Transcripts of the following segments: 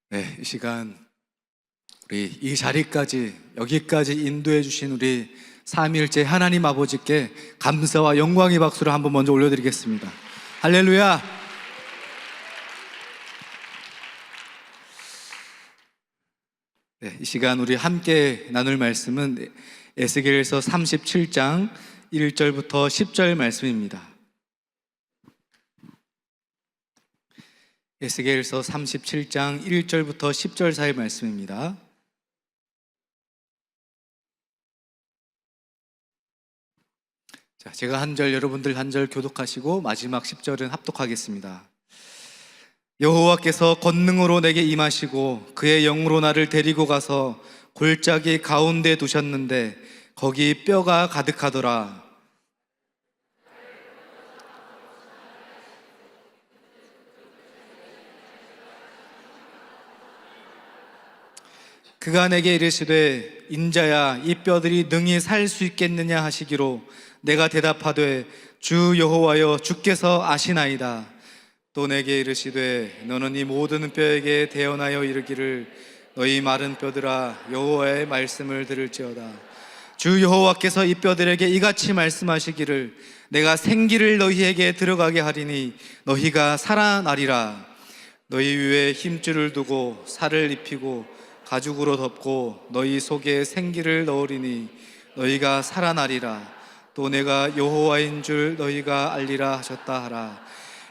네, 이 시간 우리 이 자리까지 여기까지 인도해 주신 우리 삼위일체 하나님 아버지께 감사와 영광의 박수를 한번 먼저 올려드리겠습니다. 할렐루야. 네, 이 시간 우리 함께 나눌 말씀은 에스겔서 37장 1절부터 10절 말씀입니다. 에스겔서 37장 1절부터 10절 사이 말씀입니다. 자, 제가 한 절, 여러분들 한 절 교독하시고 마지막 10절은 합독하겠습니다. 여호와께서 권능으로 내게 임하시고 그의 영으로 나를 데리고 가서 골짜기 가운데 두셨는데 거기 뼈가 가득하더라. 그가 내게 이르시되 인자야 이 뼈들이 능히 살 수 있겠느냐 하시기로 내가 대답하되 주 여호와여 주께서 아시나이다. 또 내게 이르시되 너는 이 모든 뼈에게 대언하여 이르기를 너희 마른 뼈들아 여호와의 말씀을 들을지어다. 주 여호와께서 이 뼈들에게 이같이 말씀하시기를 내가 생기를 너희에게 들어가게 하리니 너희가 살아나리라. 너희 위에 힘줄을 두고 살을 입히고 가죽으로 덮고 너희 속에 생기를 넣으리니 너희가 살아나리라. 또 내가 여호와인 줄 너희가 알리라 하셨다 하라.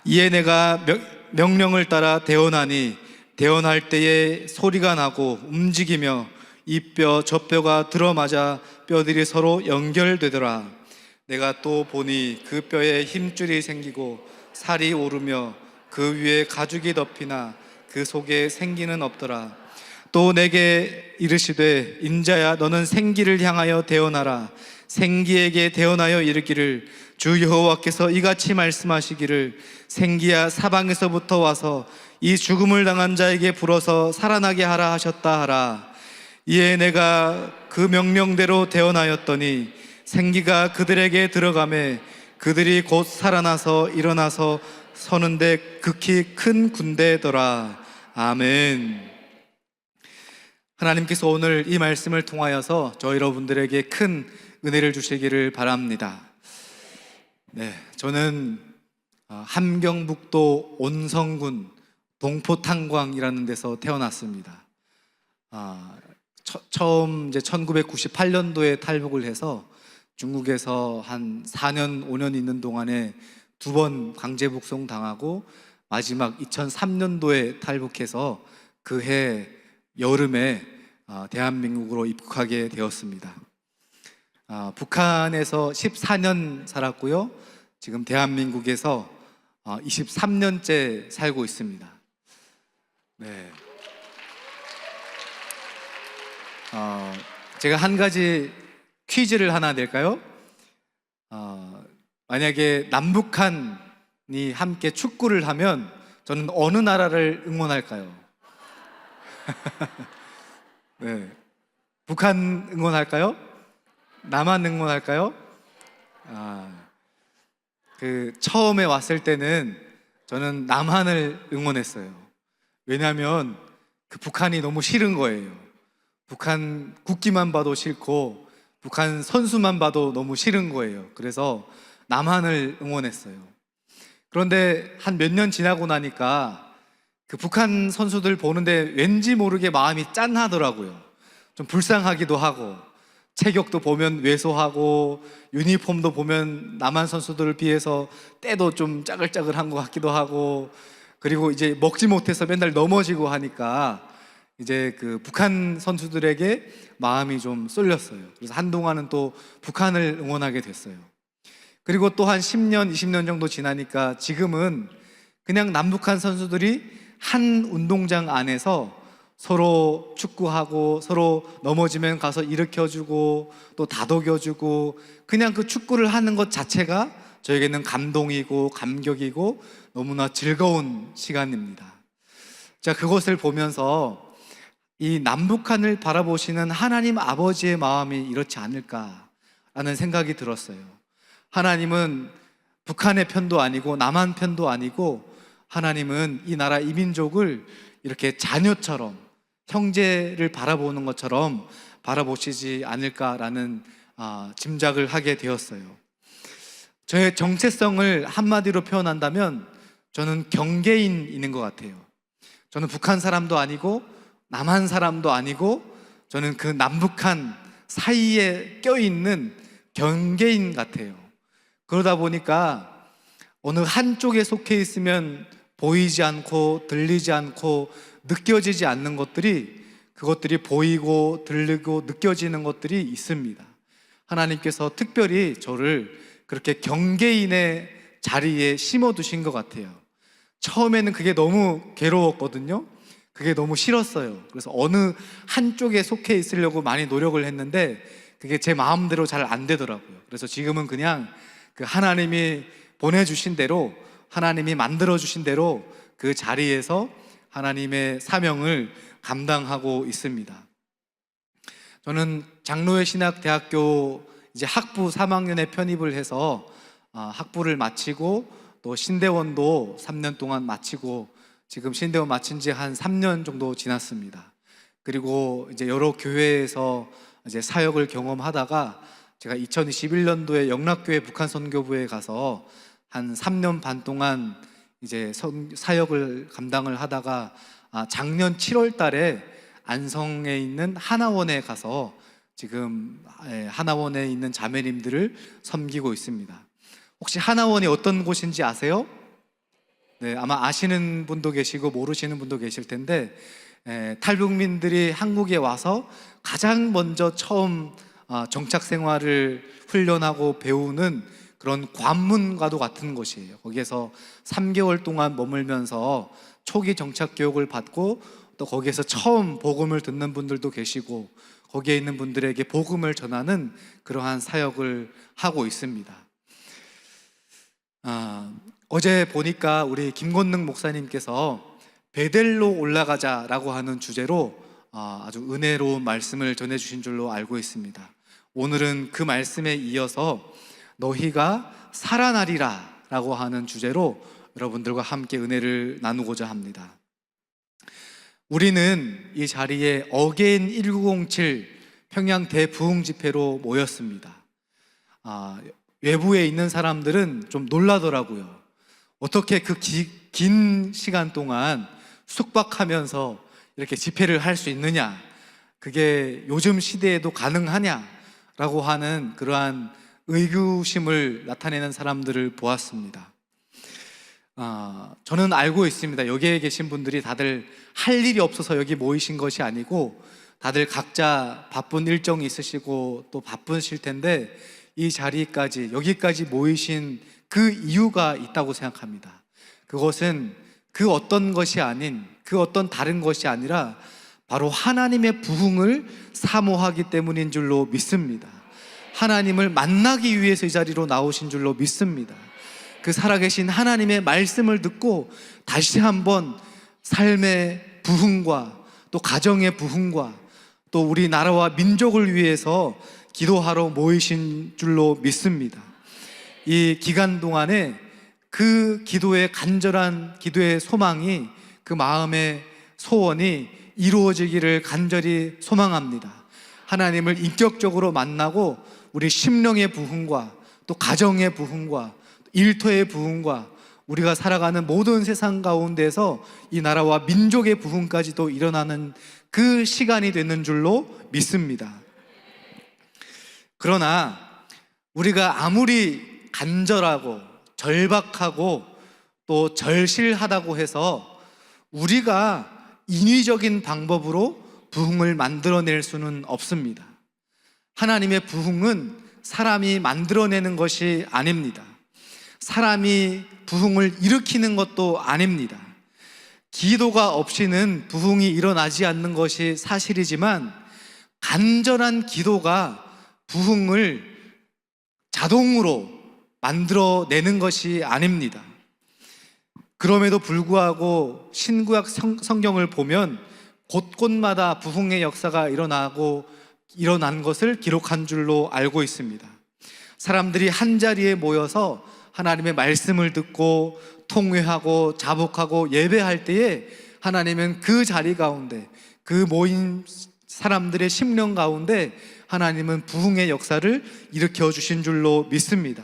이에 내가 명령을 따라 대언하니 대언할 때에 소리가 나고 움직이며 이 뼈 저 뼈가 들어맞아 뼈들이 서로 연결되더라. 내가 또 보니 그 뼈에 힘줄이 생기고 살이 오르며 그 위에 가죽이 덮이나 그 속에 생기는 없더라. 또 내게 이르시되 인자야 너는 생기를 향하여 대언하라. 생기에게 대언하여 이르기를 주 여호와께서 이같이 말씀하시기를 생기야 사방에서부터 와서 이 죽음을 당한 자에게 불어서 살아나게 하라 하셨다 하라. 이에 내가 그 명령대로 대언하였더니 생기가 그들에게 들어가매 그들이 곧 살아나서 일어나서 서는데 극히 큰 군대더라. 아멘. 하나님께서 오늘 이 말씀을 통하여서 저 여러분들에게 큰 은혜를 주시기를 바랍니다. 네, 저는 함경북도 온성군 동포탄광이라는 데서 태어났습니다. 처음 이제 1998년도에 탈북을 해서 중국에서 한 4년, 5년 있는 동안에 2번 강제 북송 당하고 마지막 2003년도에 탈북해서 그해 여름에 대한민국으로 입국하게 되었습니다. 북한에서 14년 살았고요. 지금 대한민국에서 23년째 살고 있습니다. 네. 제가 한 가지 퀴즈를 하나 낼까요? 만약에 남북한이 함께 축구를 하면 저는 어느 나라를 응원할까요? 네. 북한 응원할까요? 남한 응원할까요? 처음에 왔을 때는 저는 남한을 응원했어요. 왜냐하면 그 북한이 너무 싫은 거예요. 북한 국기만 봐도 싫고 북한 선수만 봐도 너무 싫은 거예요. 그래서 남한을 응원했어요. 그런데 한 몇 년 지나고 나니까 그 북한 선수들 보는데 왠지 모르게 마음이 짠하더라고요. 좀 불쌍하기도 하고 체격도 보면 왜소하고 유니폼도 보면 남한 선수들을 비해서 때도 좀 짜글짜글한 것 같기도 하고 그리고 이제 먹지 못해서 맨날 넘어지고 하니까 이제 그 북한 선수들에게 마음이 좀 쏠렸어요. 그래서 한동안은 또 북한을 응원하게 됐어요. 그리고 또 한 10년, 20년 정도 지나니까 지금은 그냥 남북한 선수들이 한 운동장 안에서 서로 축구하고 서로 넘어지면 가서 일으켜주고 또 다독여주고 그냥 그 축구를 하는 것 자체가 저에게는 감동이고 감격이고 너무나 즐거운 시간입니다. 자, 그것을 보면서 이 남북한을 바라보시는 하나님 아버지의 마음이 이렇지 않을까라는 생각이 들었어요. 하나님은 북한의 편도 아니고 남한 편도 아니고 하나님은 이 나라 이 민족을 이렇게 자녀처럼, 형제를 바라보는 것처럼 바라보시지 않을까라는 짐작을 하게 되었어요. 저의 정체성을 한마디로 표현한다면 저는 경계인인 것 같아요. 저는 북한 사람도 아니고 남한 사람도 아니고 저는 그 남북한 사이에 껴있는 경계인 같아요. 그러다 보니까 어느 한쪽에 속해 있으면 보이지 않고 들리지 않고 느껴지지 않는 그것들이 보이고 들리고 느껴지는 것들이 있습니다. 하나님께서 특별히 저를 그렇게 경계인의 자리에 심어두신 것 같아요. 처음에는 그게 너무 괴로웠거든요. 그게 너무 싫었어요. 그래서 어느 한쪽에 속해 있으려고 많이 노력을 했는데 그게 제 마음대로 잘 안 되더라고요. 그래서 지금은 그냥 그 하나님이 보내주신 대로, 하나님이 만들어주신 대로 그 자리에서 하나님의 사명을 감당하고 있습니다. 저는 장로회 신학대학교 이제 학부 3학년에 편입을 해서 학부를 마치고 또 신대원도 3년 동안 마치고 지금 신대원 마친 지 한 3년 정도 지났습니다. 그리고 이제 여러 교회에서 이제 사역을 경험하다가 제가 2021년도에 영락교회 북한선교부에 가서 한 3년 반 동안 이제 사역을 감당을 하다가 작년 7월 달에 안성에 있는 하나원에 가서 지금 하나원에 있는 자매님들을 섬기고 있습니다. 혹시 하나원이 어떤 곳인지 아세요? 네, 아마 아시는 분도 계시고 모르시는 분도 계실 텐데 탈북민들이 한국에 와서 가장 먼저 처음 정착 생활을 훈련하고 배우는 그런 관문과도 같은 곳이에요. 거기에서 3개월 동안 머물면서 초기 정착 교육을 받고 또 거기에서 처음 복음을 듣는 분들도 계시고 거기에 있는 분들에게 복음을 전하는 그러한 사역을 하고 있습니다. 어제 보니까 우리 김건능 목사님께서 베델로 올라가자라고 하는 주제로 아주 은혜로운 말씀을 전해주신 줄로 알고 있습니다. 오늘은 그 말씀에 이어서 너희가 살아나리라 라고 하는 주제로 여러분들과 함께 은혜를 나누고자 합니다. 우리는 이 자리에 어게인 1907 평양 대부흥 집회로 모였습니다. 외부에 있는 사람들은 좀 놀라더라고요. 어떻게 그 긴 시간 동안 숙박하면서 이렇게 집회를 할 수 있느냐, 그게 요즘 시대에도 가능하냐 라고 하는 그러한 의구심을 나타내는 사람들을 보았습니다. 저는 알고 있습니다. 여기에 계신 분들이 다들 할 일이 없어서 여기 모이신 것이 아니고 다들 각자 바쁜 일정이 있으시고 또 바쁘실 텐데 이 자리까지, 여기까지 모이신 그 이유가 있다고 생각합니다. 그것은 그 어떤 것이 아닌, 그 어떤 다른 것이 아니라 바로 하나님의 부흥을 사모하기 때문인 줄로 믿습니다. 하나님을 만나기 위해서 이 자리로 나오신 줄로 믿습니다. 그 살아계신 하나님의 말씀을 듣고 다시 한번 삶의 부흥과 또 가정의 부흥과 또 우리 나라와 민족을 위해서 기도하러 모이신 줄로 믿습니다. 이 기간 동안에 그 기도의 간절한 기도의 소망이, 그 마음의 소원이 이루어지기를 간절히 소망합니다. 하나님을 인격적으로 만나고 우리 심령의 부흥과 또 가정의 부흥과 일터의 부흥과 우리가 살아가는 모든 세상 가운데서 이 나라와 민족의 부흥까지도 일어나는 그 시간이 되는 줄로 믿습니다. 그러나 우리가 아무리 간절하고 절박하고 또 절실하다고 해서 우리가 인위적인 방법으로 부흥을 만들어낼 수는 없습니다. 하나님의 부흥은 사람이 만들어내는 것이 아닙니다. 사람이 부흥을 일으키는 것도 아닙니다. 기도가 없이는 부흥이 일어나지 않는 것이 사실이지만 간절한 기도가 부흥을 자동으로 만들어내는 것이 아닙니다. 그럼에도 불구하고 신구약 성경을 보면 곳곳마다 부흥의 역사가 일어난 것을 기록한 줄로 알고 있습니다. 사람들이 한자리에 모여서 하나님의 말씀을 듣고 통회하고 자복하고 예배할 때에 하나님은 그 자리 가운데, 그 모인 사람들의 심령 가운데 하나님은 부흥의 역사를 일으켜 주신 줄로 믿습니다.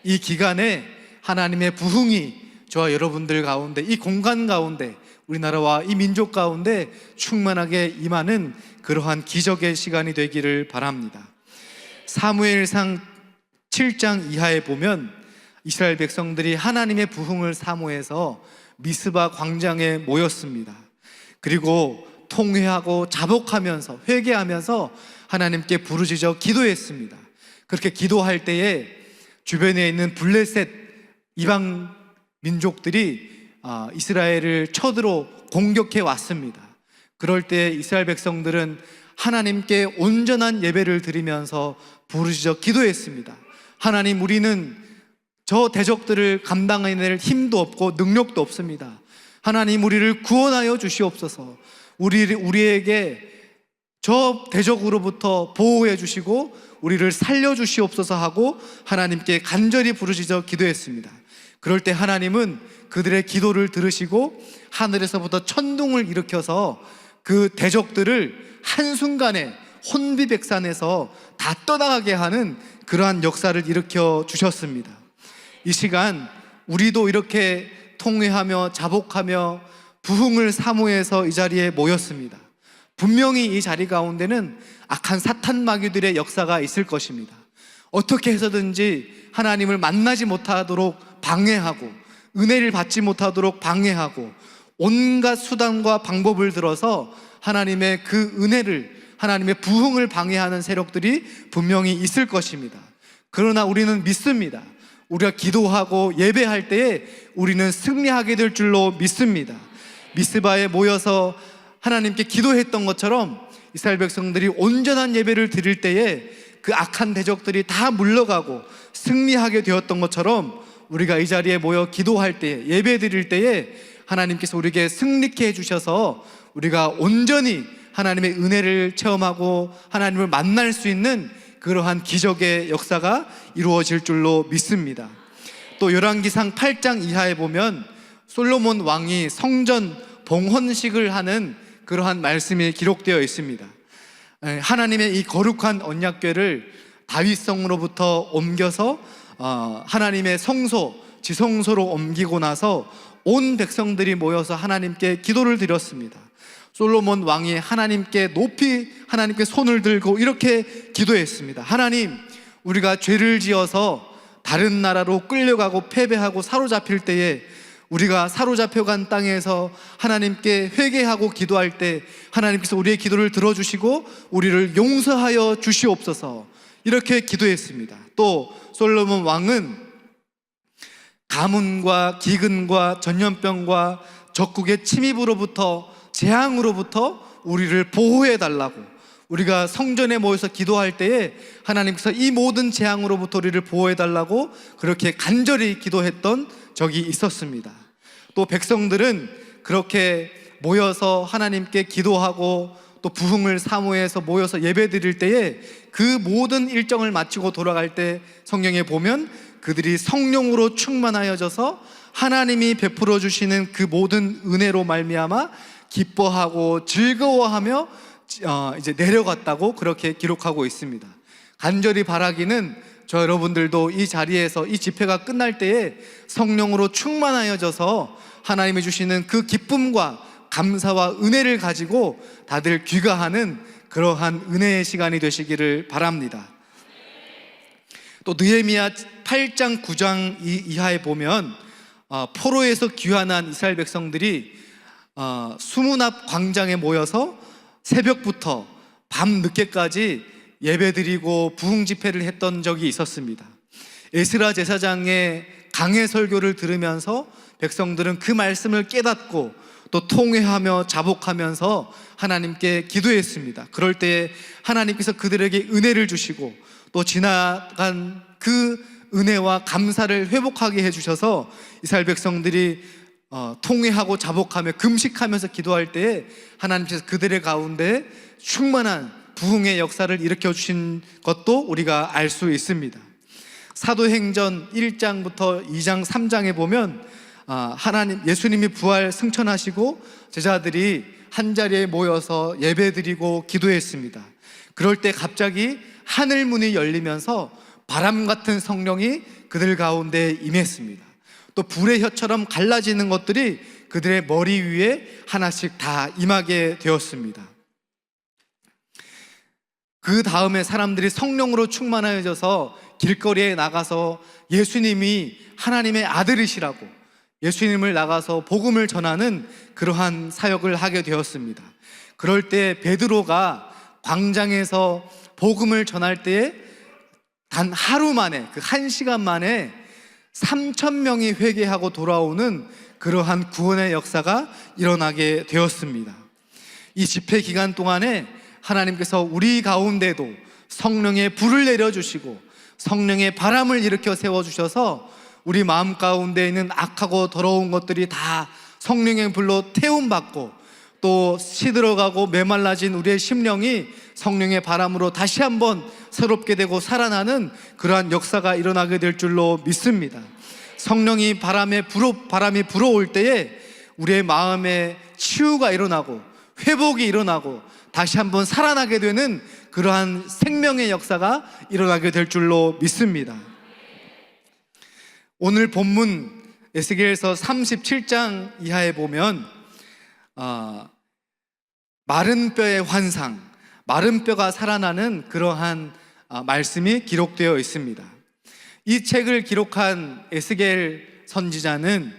이 기간에 하나님의 부흥이 저와 여러분들 가운데, 이 공간 가운데, 우리나라와 이 민족 가운데 충만하게 임하는 그러한 기적의 시간이 되기를 바랍니다. 사무엘상 7장 이하에 보면 이스라엘 백성들이 하나님의 부흥을 사모해서 미스바 광장에 모였습니다. 그리고 통회하고 자복하면서, 회개하면서 하나님께 부르짖어 기도했습니다. 그렇게 기도할 때에 주변에 있는 블레셋 이방 민족들이 이스라엘을 쳐들어 공격해 왔습니다. 그럴 때 이스라엘 백성들은 하나님께 온전한 예배를 드리면서 부르짖어 기도했습니다. 하나님, 우리는 저 대적들을 감당해낼 힘도 없고 능력도 없습니다. 하나님, 우리를 구원하여 주시옵소서. 우리에게 저 대적으로부터 보호해 주시고 우리를 살려 주시옵소서 하고 하나님께 간절히 부르짖어 기도했습니다. 그럴 때 하나님은 그들의 기도를 들으시고 하늘에서부터 천둥을 일으켜서 그 대적들을 한순간에 혼비백산에서 다 떠나가게 하는 그러한 역사를 일으켜 주셨습니다. 이 시간 우리도 이렇게 통회하며 자복하며 부흥을 사모해서 이 자리에 모였습니다. 분명히 이 자리 가운데는 악한 사탄 마귀들의 역사가 있을 것입니다. 어떻게 해서든지 하나님을 만나지 못하도록 방해하고 은혜를 받지 못하도록 방해하고 온갖 수단과 방법을 들어서 하나님의 그 은혜를, 하나님의 부흥을 방해하는 세력들이 분명히 있을 것입니다. 그러나 우리는 믿습니다. 우리가 기도하고 예배할 때에 우리는 승리하게 될 줄로 믿습니다. 미스바에 모여서 하나님께 기도했던 것처럼 이스라엘 백성들이 온전한 예배를 드릴 때에 그 악한 대적들이 다 물러가고 승리하게 되었던 것처럼 우리가 이 자리에 모여 기도할 때에, 예배 드릴 때에 하나님께서 우리에게 승리케 해주셔서 우리가 온전히 하나님의 은혜를 체험하고 하나님을 만날 수 있는 그러한 기적의 역사가 이루어질 줄로 믿습니다. 또 열왕기상 8장 이하에 보면 솔로몬 왕이 성전 봉헌식을 하는 그러한 말씀이 기록되어 있습니다. 하나님의 이 거룩한 언약궤를 다윗성으로부터 옮겨서 하나님의 성소, 지성소로 옮기고 나서 온 백성들이 모여서 하나님께 기도를 드렸습니다. 솔로몬 왕이 하나님께 높이 하나님께 손을 들고 이렇게 기도했습니다. 하나님, 우리가 죄를 지어서 다른 나라로 끌려가고 패배하고 사로잡힐 때에 우리가 사로잡혀간 땅에서 하나님께 회개하고 기도할 때 하나님께서 우리의 기도를 들어주시고 우리를 용서하여 주시옵소서, 이렇게 기도했습니다. 또 솔로몬 왕은 가뭄과 기근과 전염병과 적국의 침입으로부터, 재앙으로부터 우리를 보호해 달라고, 우리가 성전에 모여서 기도할 때에 하나님께서 이 모든 재앙으로부터 우리를 보호해 달라고 그렇게 간절히 기도했던 적이 있었습니다. 또 백성들은 그렇게 모여서 하나님께 기도하고 또 부흥을 사모해서 모여서 예배 드릴 때에 그 모든 일정을 마치고 돌아갈 때 성경에 보면 그들이 성령으로 충만하여져서 하나님이 베풀어 주시는 그 모든 은혜로 말미암아 기뻐하고 즐거워하며 이제 내려갔다고 그렇게 기록하고 있습니다. 간절히 바라기는 저 여러분들도 이 자리에서 이 집회가 끝날 때에 성령으로 충만하여져서 하나님이 주시는 그 기쁨과 감사와 은혜를 가지고 다들 귀가하는 그러한 은혜의 시간이 되시기를 바랍니다. 또 느헤미야 8장 9장 이하에 보면 포로에서 귀환한 이스라엘 백성들이 수문 앞 광장에 모여서 새벽부터 밤 늦게까지 예배드리고 부흥 집회를 했던 적이 있었습니다. 에스라 제사장의 강해 설교를 들으면서 백성들은 그 말씀을 깨닫고 또 통회하며 자복하면서 하나님께 기도했습니다. 그럴 때 하나님께서 그들에게 은혜를 주시고 또 지나간 그 은혜와 감사를 회복하게 해주셔서 이스라엘 백성들이 통회하고 자복하며 금식하면서 기도할 때에 하나님께서 그들의 가운데 충만한 부흥의 역사를 일으켜 주신 것도 우리가 알 수 있습니다. 사도행전 1장부터 2장 3장에 보면 하나님 예수님이 부활 승천하시고 제자들이 한 자리에 모여서 예배드리고 기도했습니다. 그럴 때 갑자기 하늘 문이 열리면서 바람 같은 성령이 그들 가운데 임했습니다. 또 불의 혀처럼 갈라지는 것들이 그들의 머리 위에 하나씩 다 임하게 되었습니다. 그 다음에 사람들이 성령으로 충만해져서 길거리에 나가서 예수님이 하나님의 아들이시라고 예수님을 나가서 복음을 전하는 그러한 사역을 하게 되었습니다. 그럴 때 베드로가 광장에서 복음을 전할 때에 단 하루 만에, 그 1시간 만에 3,000명이 회개하고 돌아오는 그러한 구원의 역사가 일어나게 되었습니다. 이 집회 기간 동안에 하나님께서 우리 가운데도 성령의 불을 내려주시고 성령의 바람을 일으켜 세워주셔서 우리 마음 가운데 있는 악하고 더러운 것들이 다 성령의 불로 태움받고 또 시들어가고 메말라진 우리의 심령이 성령의 바람으로 다시 한번 새롭게 되고 살아나는 그러한 역사가 일어나게 될 줄로 믿습니다. 성령이 바람이 불어올 때에 우리의 마음에 치유가 일어나고 회복이 일어나고 다시 한번 살아나게 되는 그러한 생명의 역사가 일어나게 될 줄로 믿습니다. 오늘 본문 에스겔서 37장 이하에 보면 마른 뼈의 환상, 마른 뼈가 살아나는 그러한 말씀이 기록되어 있습니다. 이 책을 기록한 에스겔 선지자는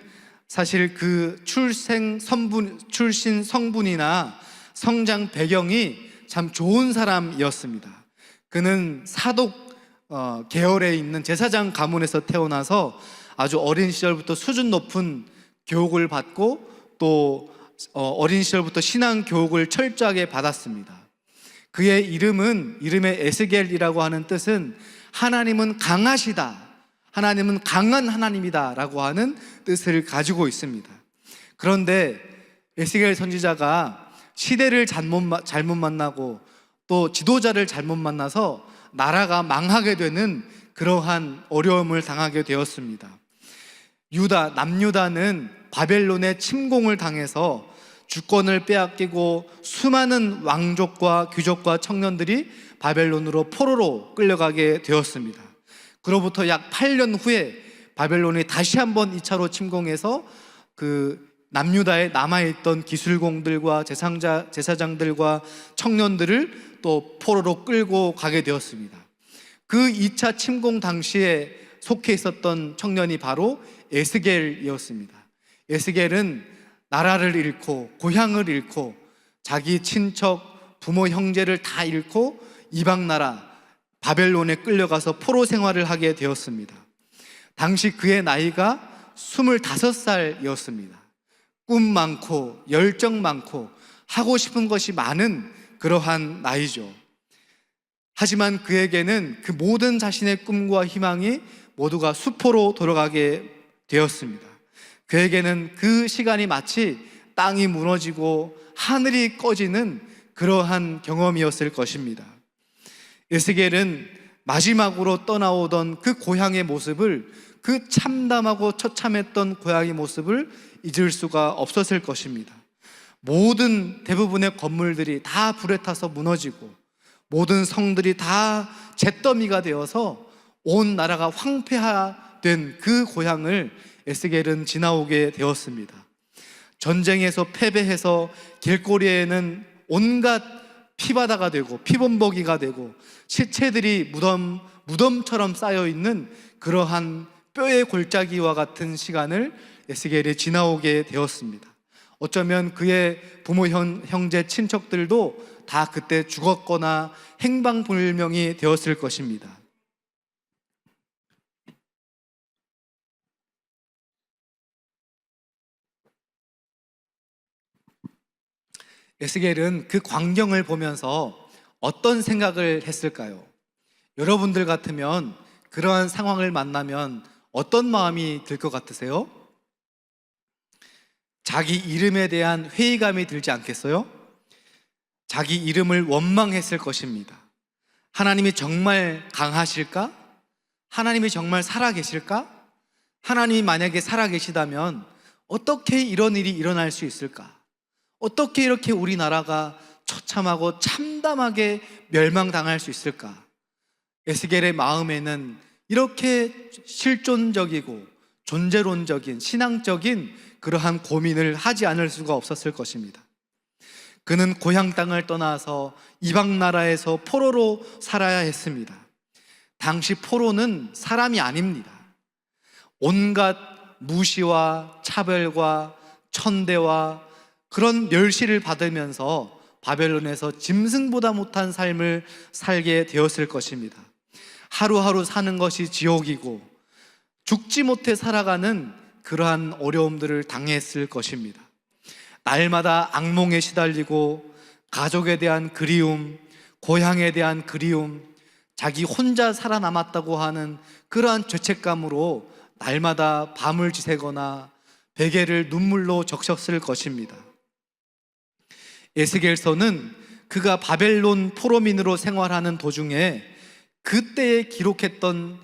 사실 그 출신 성분이나 성장 배경이 참 좋은 사람이었습니다. 그는 사독 계열에 있는 제사장 가문에서 태어나서 아주 어린 시절부터 수준 높은 교육을 받고 또 어린 시절부터 신앙 교육을 철저하게 받았습니다. 그의 이름의 에스겔이라고 하는 뜻은 하나님은 강하시다, 하나님은 강한 하나님이다 라고 하는 뜻을 가지고 있습니다. 그런데 에스겔 선지자가 시대를 잘못 만나고 또 지도자를 잘못 만나서 나라가 망하게 되는 그러한 어려움을 당하게 되었습니다. 남유다는 바벨론의 침공을 당해서 주권을 빼앗기고 수많은 왕족과 귀족과 청년들이 바벨론으로 포로로 끌려가게 되었습니다. 그로부터 약 8년 후에 바벨론이 다시 한번 2차로 침공해서 그 남유다에 남아있던 기술공들과 제사장들과 청년들을 또 포로로 끌고 가게 되었습니다. 그 2차 침공 당시에 속해 있었던 청년이 바로 에스겔이었습니다. 에스겔은 나라를 잃고 고향을 잃고 자기 친척, 부모, 형제를 다 잃고 이방 나라 바벨론에 끌려가서 포로 생활을 하게 되었습니다. 당시 그의 나이가 25살이었습니다. 꿈 많고 열정 많고 하고 싶은 것이 많은 그러한 나이죠. 하지만 그에게는 그 모든 자신의 꿈과 희망이 모두가 수포로 돌아가게 되었습니다. 그에게는 그 시간이 마치 땅이 무너지고 하늘이 꺼지는 그러한 경험이었을 것입니다. 에스겔은 마지막으로 떠나오던 그 고향의 모습을, 그 참담하고 처참했던 고향의 모습을 잊을 수가 없었을 것입니다. 대부분의 건물들이 다 불에 타서 무너지고 모든 성들이 다 잿더미가 되어서 온 나라가 황폐화된 그 고향을 에스겔은 지나오게 되었습니다. 전쟁에서 패배해서 길거리에는 온갖 피바다가 되고 피범벅이가 되고 시체들이 무덤처럼 쌓여있는 그러한 뼈의 골짜기와 같은 시간을 에스겔이 지나오게 되었습니다. 어쩌면 그의 부모, 형제, 친척들도 다 그때 죽었거나 행방불명이 되었을 것입니다. 에스겔은 그 광경을 보면서 어떤 생각을 했을까요? 여러분들 같으면 그러한 상황을 만나면 어떤 마음이 들 것 같으세요? 자기 이름에 대한 회의감이 들지 않겠어요? 자기 이름을 원망했을 것입니다. 하나님이 정말 강하실까? 하나님이 정말 살아계실까? 하나님이 만약에 살아계시다면 어떻게 이런 일이 일어날 수 있을까? 어떻게 이렇게 우리나라가 처참하고 참담하게 멸망당할 수 있을까? 에스겔의 마음에는 이렇게 실존적이고 존재론적인 신앙적인 그러한 고민을 하지 않을 수가 없었을 것입니다. 그는 고향 땅을 떠나서 이방 나라에서 포로로 살아야 했습니다. 당시 포로는 사람이 아닙니다. 온갖 무시와 차별과 천대와 그런 멸시를 받으면서 바벨론에서 짐승보다 못한 삶을 살게 되었을 것입니다. 하루하루 사는 것이 지옥이고 죽지 못해 살아가는 그러한 어려움들을 당했을 것입니다. 날마다 악몽에 시달리고 가족에 대한 그리움, 고향에 대한 그리움, 자기 혼자 살아남았다고 하는 그러한 죄책감으로 날마다 밤을 지새거나 베개를 눈물로 적셨을 것입니다. 에스겔서는 그가 바벨론 포로민으로 생활하는 도중에 그때에 기록했던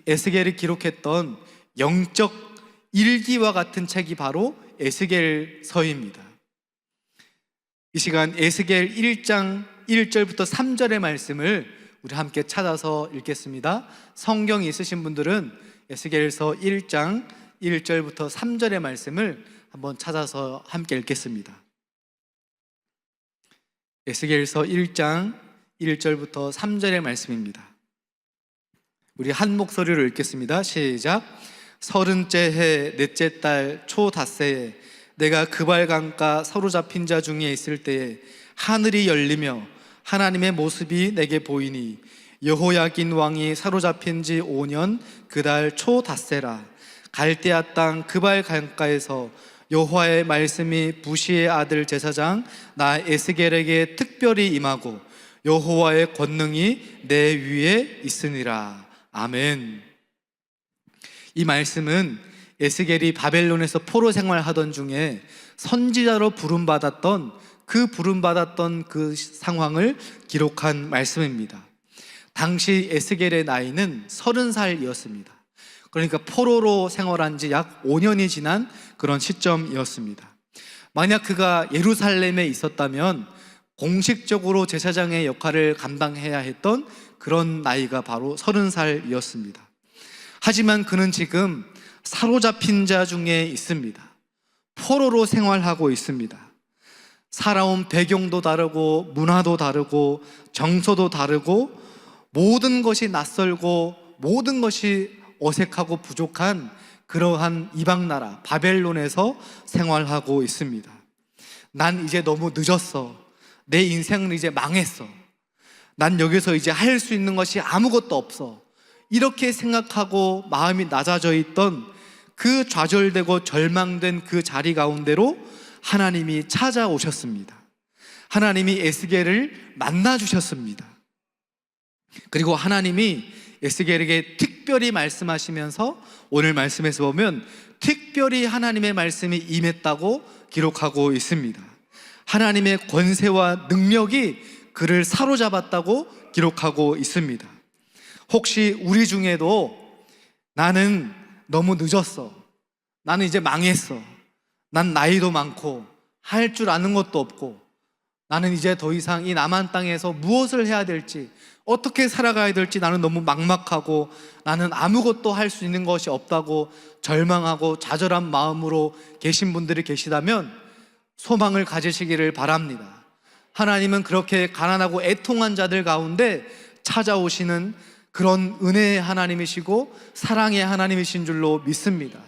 에스겔이 기록했던 영적 일기와 같은 책이 바로 에스겔서입니다. 이 시간 에스겔 1장 1절부터 3절의 말씀을 우리 함께 찾아서 읽겠습니다. 성경이 있으신 분들은 에스겔서 1장 1절부터 3절의 말씀을 한번 찾아서 함께 읽겠습니다. 에스겔서 1장 1절부터 3절의 말씀입니다. 우리 한 목소리로 읽겠습니다. 시작. 30째 해 넷째 달 초 닷새에 내가 그발강가 사로잡힌 자 중에 있을 때에 하늘이 열리며 하나님의 모습이 내게 보이니 여호야긴 왕이 사로잡힌 지 5년 그 달 초 닷새라. 갈대아 땅 그발강가에서 여호와의 말씀이 부시의 아들 제사장 나 에스겔에게 특별히 임하고 여호와의 권능이 내 위에 있으니라. 아멘. 이 말씀은 에스겔이 바벨론에서 포로 생활하던 중에 선지자로 부름받았던 그 상황을 기록한 말씀입니다. 당시 에스겔의 나이는 30살이었습니다. 그러니까 포로로 생활한 지 약 5년이 지난 그런 시점이었습니다. 만약 그가 예루살렘에 있었다면 공식적으로 제사장의 역할을 감당해야 했던 그런 나이가 바로 30살이었습니다. 하지만 그는 지금 사로잡힌 자 중에 있습니다. 포로로 생활하고 있습니다. 살아온 배경도 다르고 문화도 다르고 정서도 다르고 모든 것이 낯설고 모든 것이 어색하고 부족한 그러한 이방나라 바벨론에서 생활하고 있습니다. 난 이제 너무 늦었어. 내 인생은 이제 망했어. 난 여기서 이제 할 수 있는 것이 아무것도 없어. 이렇게 생각하고 마음이 낮아져 있던 그 좌절되고 절망된 그 자리 가운데로 하나님이 찾아오셨습니다. 하나님이 에스겔을 만나주셨습니다. 그리고 하나님이 에스겔에게 특별히 말씀하시면서 오늘 말씀에서 보면 특별히 하나님의 말씀이 임했다고 기록하고 있습니다. 하나님의 권세와 능력이 그를 사로잡았다고 기록하고 있습니다. 혹시 우리 중에도 나는 너무 늦었어. 나는 이제 망했어. 난 나이도 많고 할 줄 아는 것도 없고 나는 이제 더 이상 이 남한 땅에서 무엇을 해야 될지 어떻게 살아가야 될지 나는 너무 막막하고 나는 아무것도 할 수 있는 것이 없다고 절망하고 좌절한 마음으로 계신 분들이 계시다면 소망을 가지시기를 바랍니다. 하나님은 그렇게 가난하고 애통한 자들 가운데 찾아오시는 그런 은혜의 하나님이시고 사랑의 하나님이신 줄로 믿습니다.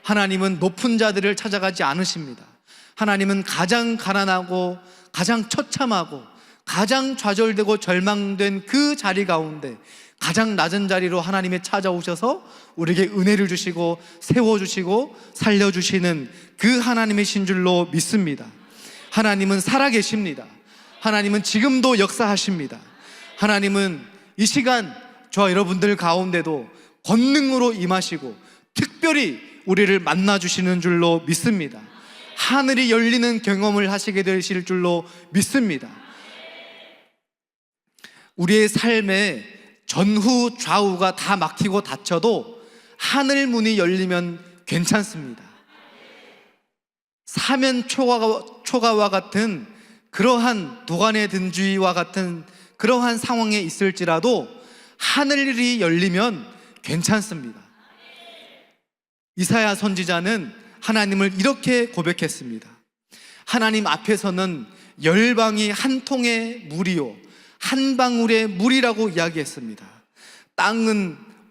하나님은 높은 자들을 찾아가지 않으십니다. 하나님은 가장 가난하고 가장 처참하고 가장 좌절되고 절망된 그 자리 가운데 가장 낮은 자리로 하나님이 찾아오셔서 우리에게 은혜를 주시고 세워주시고 살려주시는 그 하나님이신 줄로 믿습니다. 하나님은 살아계십니다. 하나님은 지금도 역사하십니다. 하나님은 이 시간 저와 여러분들 가운데도 권능으로 임하시고 특별히 우리를 만나주시는 줄로 믿습니다. 하늘이 열리는 경험을 하시게 되실 줄로 믿습니다. 우리의 삶에 전후 좌우가 다 막히고 닫혀도 하늘 문이 열리면 괜찮습니다. 사면초가와 같은 그러한 도간의 등주의와 같은 그러한 상황에 있을지라도 하늘이 열리면 괜찮습니다. 이사야 선지자는 하나님을 이렇게 고백했습니다. 하나님 앞에서는 열방이 한 통의 물이요 한 방울의 물이라고 이야기했습니다.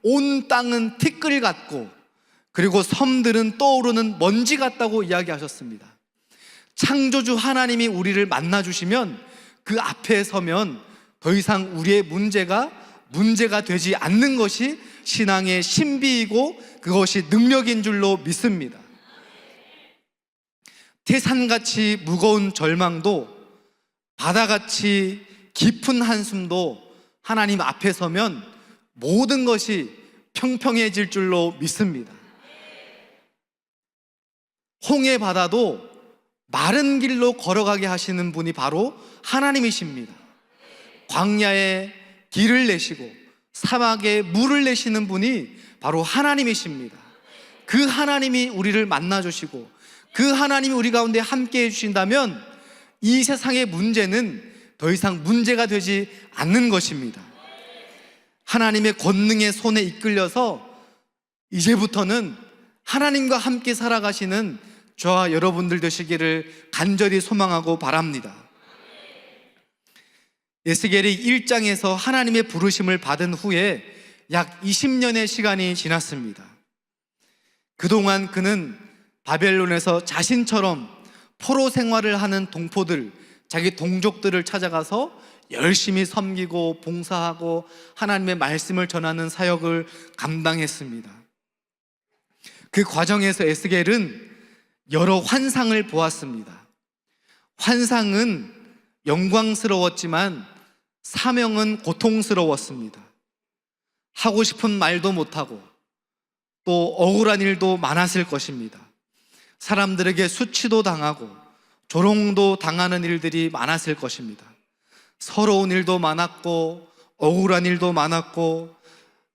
온 땅은 티끌 같고, 그리고 섬들은 떠오르는 먼지 같다고 이야기하셨습니다. 창조주 하나님이 우리를 만나주시면 그 앞에 서면 더 이상 우리의 문제가 되지 않는 것이 신앙의 신비이고 그것이 능력인 줄로 믿습니다. 태산같이 무거운 절망도, 바다같이 깊은 한숨도 하나님 앞에 서면 모든 것이 평평해질 줄로 믿습니다. 홍해 바다도 마른 길로 걸어가게 하시는 분이 바로 하나님이십니다. 광야에 길을 내시고 사막에 물을 내시는 분이 바로 하나님이십니다. 그 하나님이 우리를 만나주시고 그 하나님이 우리 가운데 함께 해주신다면 이 세상의 문제는 더 이상 문제가 되지 않는 것입니다. 하나님의 권능의 손에 이끌려서 이제부터는 하나님과 함께 살아가시는 저와 여러분들 되시기를 간절히 소망하고 바랍니다. 에스겔이 1장에서 하나님의 부르심을 받은 후에 약 20년의 시간이 지났습니다. 그동안 그는 바벨론에서 자신처럼 포로 생활을 하는 동포들, 자기 동족들을 찾아가서 열심히 섬기고 봉사하고 하나님의 말씀을 전하는 사역을 감당했습니다. 그 과정에서 에스겔은 여러 환상을 보았습니다. 환상은 영광스러웠지만 사명은 고통스러웠습니다. 하고 싶은 말도 못하고 또 억울한 일도 많았을 것입니다. 사람들에게 수치도 당하고 조롱도 당하는 일들이 많았을 것입니다. 서러운 일도 많았고 억울한 일도 많았고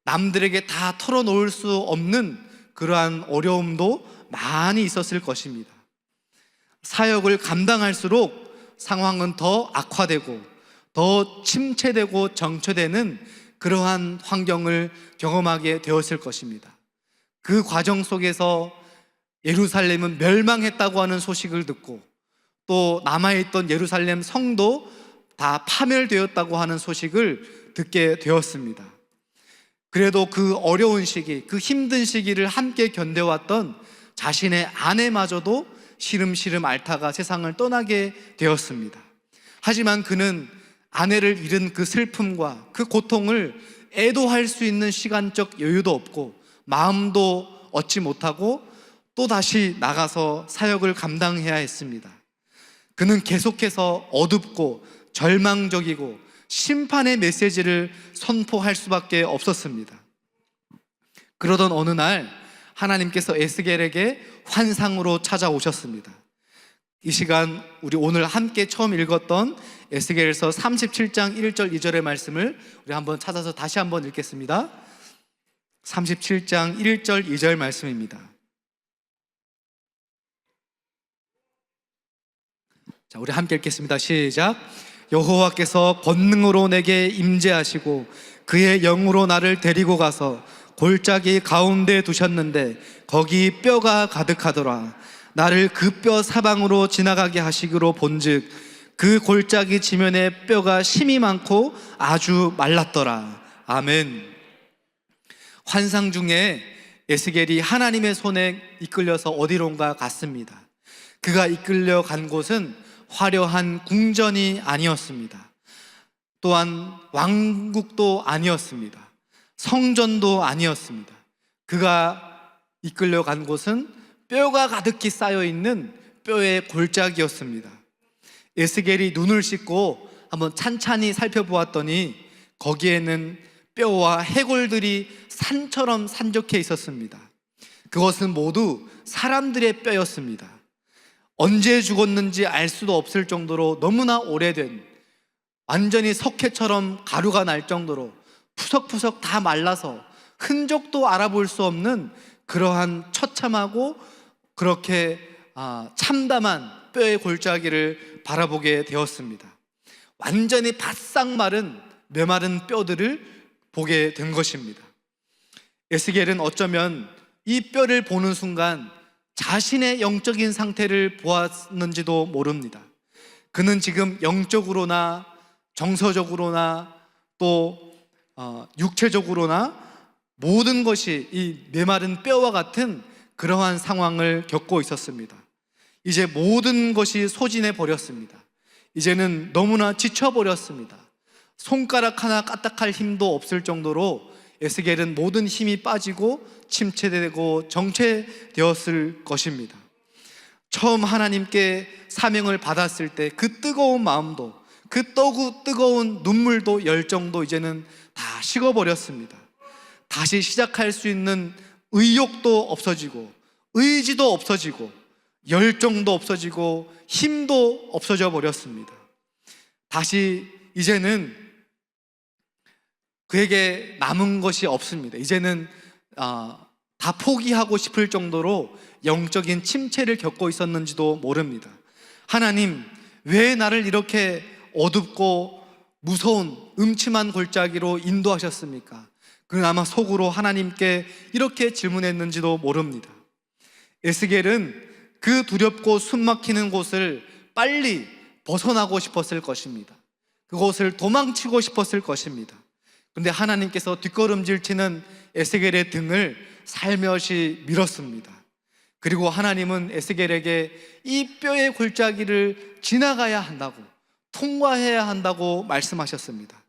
남들에게 다 털어놓을 수 없는 그러한 어려움도 많이 있었을 것입니다. 사역을 감당할수록 상황은 더 악화되고 더 침체되고 정체되는 그러한 환경을 경험하게 되었을 것입니다. 그 과정 속에서 예루살렘은 멸망했다고 하는 소식을 듣고 또 남아있던 예루살렘 성도 다 파멸되었다고 하는 소식을 듣게 되었습니다. 그래도 그 어려운 시기, 그 힘든 시기를 함께 견뎌왔던 자신의 아내마저도 시름시름 앓다가 세상을 떠나게 되었습니다. 하지만 그는 아내를 잃은 그 슬픔과 그 고통을 애도할 수 있는 시간적 여유도 없고 마음도 얻지 못하고 또 다시 나가서 사역을 감당해야 했습니다. 그는 계속해서 어둡고 절망적이고 심판의 메시지를 선포할 수밖에 없었습니다. 그러던 어느 날 하나님께서 에스겔에게 환상으로 찾아오셨습니다. 이 시간 우리 오늘 함께 처음 읽었던 에스겔서 37장 1절 2절의 말씀을 우리 한번 찾아서 다시 한번 읽겠습니다. 37장 1절 2절 말씀입니다. 자, 우리 함께 읽겠습니다. 시작. 여호와께서 권능으로 내게 임재하시고 그의 영으로 나를 데리고 가서 골짜기 가운데 두셨는데 거기 뼈가 가득하더라. 나를 그 뼈 사방으로 지나가게 하시기로 본즉 그 골짜기 지면에 뼈가 심이 많고 아주 말랐더라. 아멘. 환상 중에 에스겔이 하나님의 손에 이끌려서 어디론가 갔습니다. 그가 이끌려 간 곳은 화려한 궁전이 아니었습니다. 또한 왕국도 아니었습니다. 성전도 아니었습니다. 그가 이끌려 간 곳은 뼈가 가득히 쌓여있는 뼈의 골짜기였습니다. 에스겔이 눈을 씻고 한번 찬찬히 살펴보았더니 거기에는 뼈와 해골들이 산처럼 산적해 있었습니다. 그것은 모두 사람들의 뼈였습니다. 언제 죽었는지 알 수도 없을 정도로 너무나 오래된, 완전히 석회처럼 가루가 날 정도로 푸석푸석 다 말라서 흔적도 알아볼 수 없는 그러한 처참하고 그렇게 참담한 뼈의 골짜기를 바라보게 되었습니다. 완전히 바싹 마른 메마른 뼈들을 보게 된 것입니다. 에스겔은 어쩌면 이 뼈를 보는 순간 자신의 영적인 상태를 보았는지도 모릅니다. 그는 지금 영적으로나 정서적으로나 또 육체적으로나 모든 것이 이 메마른 뼈와 같은 그러한 상황을 겪고 있었습니다. 이제 모든 것이 소진해 버렸습니다. 이제는 너무나 지쳐버렸습니다. 손가락 하나 까딱할 힘도 없을 정도로 에스겔은 모든 힘이 빠지고 침체되고 정체되었을 것입니다. 처음 하나님께 사명을 받았을 때 그 뜨거운 마음도, 그 뜨거운 눈물도 열정도 이제는 다 식어버렸습니다. 다시 시작할 수 있는 의욕도 없어지고 의지도 없어지고 열정도 없어지고 힘도 없어져 버렸습니다. 다시 이제는 그에게 남은 것이 없습니다. 이제는 다 포기하고 싶을 정도로 영적인 침체를 겪고 있었는지도 모릅니다. 하나님, 왜 나를 이렇게 어둡고 무서운 음침한 골짜기로 인도하셨습니까? 그는 아마 속으로 하나님께 이렇게 질문했는지도 모릅니다. 에스겔은 그 두렵고 숨막히는 곳을 빨리 벗어나고 싶었을 것입니다. 그곳을 도망치고 싶었을 것입니다. 그런데 하나님께서 뒷걸음질 치는 에스겔의 등을 살며시 밀었습니다. 그리고 하나님은 에스겔에게 이 뼈의 골짜기를 지나가야 한다고, 통과해야 한다고 말씀하셨습니다.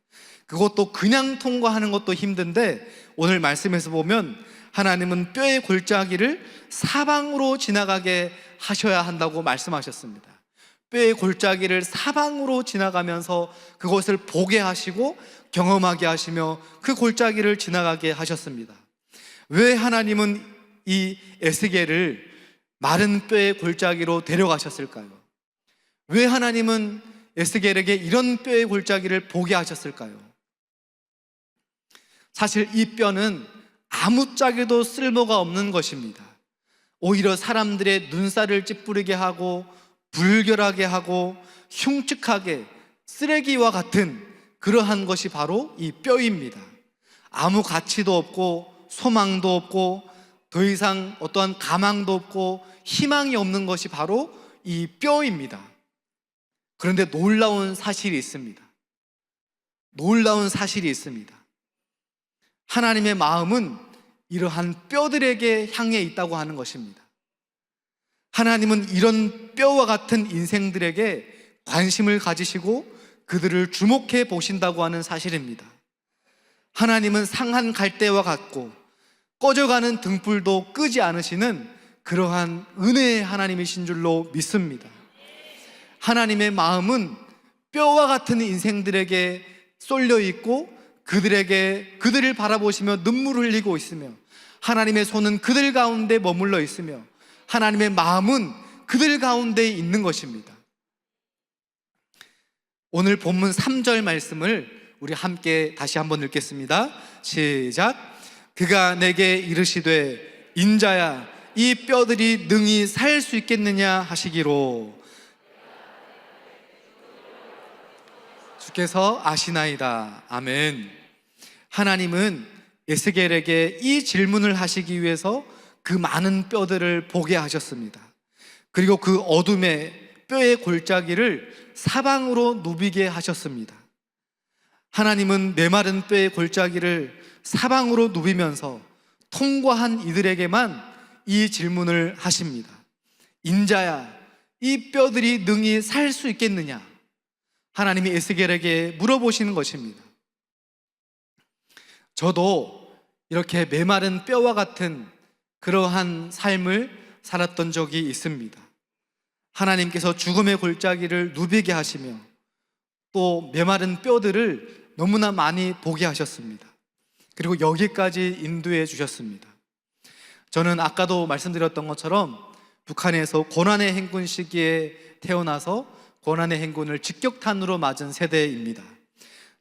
그것도 그냥 통과하는 것도 힘든데 오늘 말씀에서 보면 하나님은 뼈의 골짜기를 사방으로 지나가게 하셔야 한다고 말씀하셨습니다. 뼈의 골짜기를 사방으로 지나가면서 그것을 보게 하시고 경험하게 하시며 그 골짜기를 지나가게 하셨습니다. 왜 하나님은 이 에스겔을 마른 뼈의 골짜기로 데려가셨을까요? 왜 하나님은 에스겔에게 이런 뼈의 골짜기를 보게 하셨을까요? 사실 이 뼈는 아무짝에도 쓸모가 없는 것입니다. 오히려 사람들의 눈살을 찌푸리게 하고 불결하게 하고 흉측하게 쓰레기와 같은 그러한 것이 바로 이 뼈입니다. 아무 가치도 없고 소망도 없고 더 이상 어떠한 가망도 없고 희망이 없는 것이 바로 이 뼈입니다. 그런데 놀라운 사실이 있습니다. 놀라운 사실이 있습니다. 하나님의 마음은 이러한 뼈들에게 향해 있다고 하는 것입니다. 하나님은 이런 뼈와 같은 인생들에게 관심을 가지시고 그들을 주목해 보신다고 하는 사실입니다. 하나님은 상한 갈대와 같고 꺼져가는 등불도 끄지 않으시는 그러한 은혜의 하나님이신 줄로 믿습니다. 하나님의 마음은 뼈와 같은 인생들에게 쏠려 있고 그들을 바라보시며 눈물을 흘리고 있으며 하나님의 손은 그들 가운데 머물러 있으며 하나님의 마음은 그들 가운데 있는 것입니다. 오늘 본문 3절 말씀을 우리 함께 다시 한번 읽겠습니다. 시작. 그가 내게 이르시되 인자야 이 뼈들이 능히 살 수 있겠느냐 하시기로 주께서 아시나이다. 아멘. 하나님은 에스겔에게 이 질문을 하시기 위해서 그 많은 뼈들을 보게 하셨습니다. 그리고 그 어둠의 뼈의 골짜기를 사방으로 누비게 하셨습니다. 하나님은 메마른 뼈의 골짜기를 사방으로 누비면서 통과한 이들에게만 이 질문을 하십니다. 인자야, 이 뼈들이 능히 살 수 있겠느냐? 하나님이 에스겔에게 물어보시는 것입니다. 저도 이렇게 메마른 뼈와 같은 그러한 삶을 살았던 적이 있습니다. 하나님께서 죽음의 골짜기를 누비게 하시며 또 메마른 뼈들을 너무나 많이 보게 하셨습니다. 그리고 여기까지 인도해 주셨습니다. 저는 아까도 말씀드렸던 것처럼 북한에서 고난의 행군 시기에 태어나서 고난의 행군을 직격탄으로 맞은 세대입니다.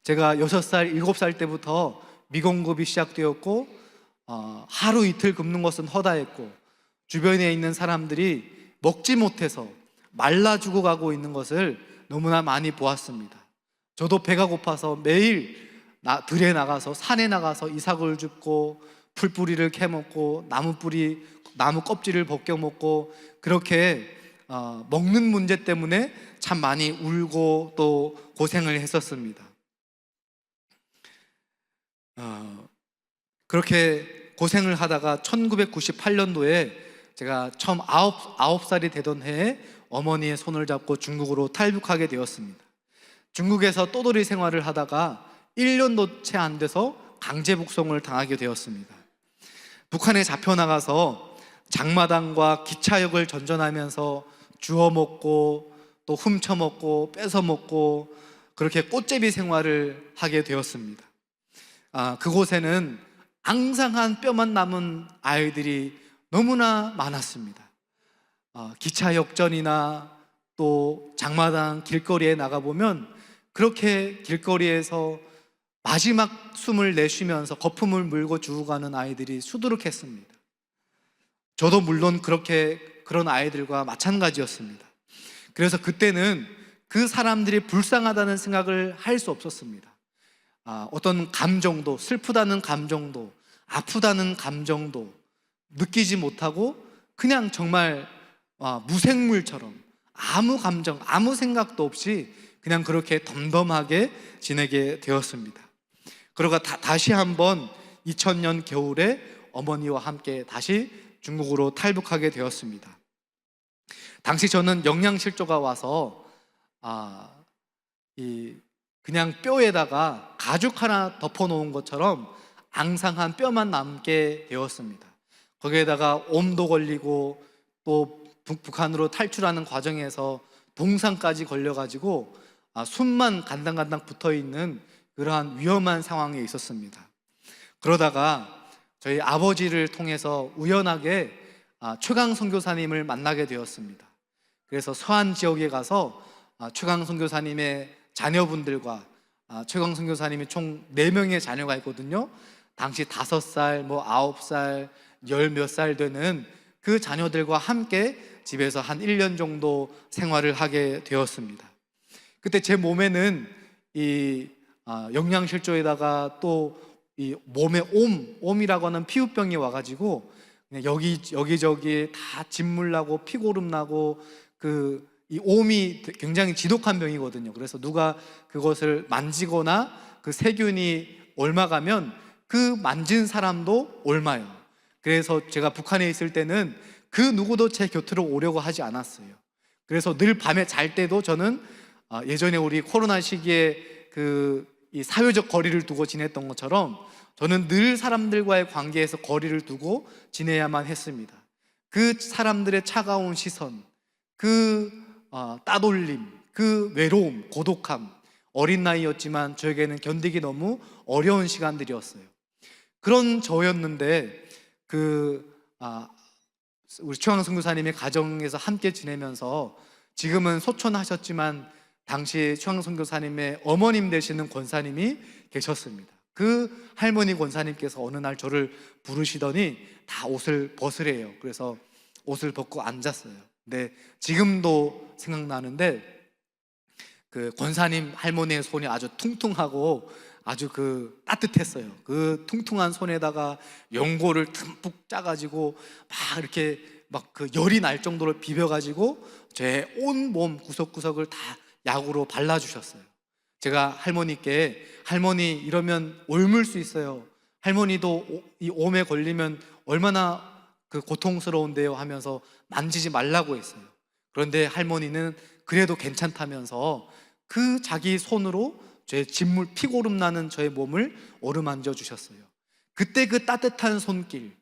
제가 6살, 7살 때부터 미공급이 시작되었고 하루 이틀 굶는 것은 허다했고 주변에 있는 사람들이 먹지 못해서 말라 죽어가고 있는 것을 너무나 많이 보았습니다. 저도 배가 고파서 매일 들에 나가서 산에 나가서 이삭을 줍고 풀뿌리를 캐먹고 나무 껍질을 벗겨 먹고 그렇게 먹는 문제 때문에 참 많이 울고 또 고생을 했었습니다. 그렇게 고생을 하다가 1998년도에 제가 처음 9살이 되던 해에 어머니의 손을 잡고 중국으로 탈북하게 되었습니다. 중국에서 떠돌이 생활을 하다가 1년도 채 안 돼서 강제 북송을 당하게 되었습니다. 북한에 잡혀나가서 장마당과 기차역을 전전하면서 주워 먹고 또 훔쳐 먹고 뺏어 먹고 그렇게 꽃제비 생활을 하게 되었습니다. 그곳에는 앙상한 뼈만 남은 아이들이 너무나 많았습니다. 기차 역전이나 또 장마당 길거리에 나가보면 그렇게 길거리에서 마지막 숨을 내쉬면서 거품을 물고 죽어가는 아이들이 수두룩했습니다. 저도 물론 그런 아이들과 마찬가지였습니다. 그래서 그때는 그 사람들이 불쌍하다는 생각을 할 수 없었습니다. 어떤 감정도, 슬프다는 감정도, 아프다는 감정도 느끼지 못하고 그냥 정말 무생물처럼 아무 감정, 아무 생각도 없이 그냥 그렇게 덤덤하게 지내게 되었습니다. 그러고 다시 한번 2000년 겨울에 어머니와 함께 다시 중국으로 탈북하게 되었습니다. 당시 저는 영양실조가 와서 그냥 뼈에다가 가죽 하나 덮어놓은 것처럼 앙상한 뼈만 남게 되었습니다. 거기에다가 옴도 걸리고 또 북한으로 탈출하는 과정에서 동상까지 걸려가지고 숨만 간당간당 붙어있는 그러한 위험한 상황에 있었습니다. 그러다가 저희 아버지를 통해서 우연하게 최강 선교사님을 만나게 되었습니다. 그래서 서안 지역에 가서 최강 선교사님의 자녀분들과 최강 선교사님이 총 4명의 자녀가 있거든요. 당시 5살, 9살, 열 몇 살 되는 그 자녀들과 함께 집에서 한 1년 정도 생활을 하게 되었습니다. 그때 제 몸에는 이 영양실조에다가 또 이 몸에 옴이라고 하는 피부병이 와가지고 그냥 여기저기 다 진물 나고 피고름 나고 이 옴이 굉장히 지독한 병이거든요. 그래서 누가 그것을 만지거나 그 세균이 옮아가면 그 만진 사람도 옮아요. 그래서 제가 북한에 있을 때는 그 누구도 제 곁으로 오려고 하지 않았어요. 그래서 늘 밤에 잘 때도 저는 예전에 우리 코로나 시기에 이 사회적 거리를 두고 지냈던 것처럼 저는 늘 사람들과의 관계에서 거리를 두고 지내야만 했습니다. 그 사람들의 차가운 시선, 따돌림, 그 외로움, 고독함, 어린 나이였지만 저에게는 견디기 너무 어려운 시간들이었어요. 그런 저였는데 우리 최강 선교사님의 가정에서 함께 지내면서 지금은 소천하셨지만 당시 최강 선교사님의 어머님 되시는 권사님이 계셨습니다. 그 할머니 권사님께서 어느 날 저를 부르시더니 다 옷을 벗으래요. 그래서 옷을 벗고 앉았어요. 근데 지금도 생각나는데 그 권사님 할머니의 손이 아주 퉁퉁하고 아주 따뜻했어요. 그 퉁퉁한 손에다가 연고를 듬뿍 짜가지고 막 이렇게 열이 날 정도로 비벼가지고 제 온 몸 구석구석을 다 약으로 발라주셨어요. 제가 할머니께 할머니 이러면 옮을 수 있어요. 할머니도 이 옴에 걸리면 얼마나 고통스러운데요 하면서 만지지 말라고 했어요. 그런데 할머니는 그래도 괜찮다면서 자기 손으로 제 진물 피고름 나는 저의 몸을 어루만져 주셨어요. 그때 그 따뜻한 손길,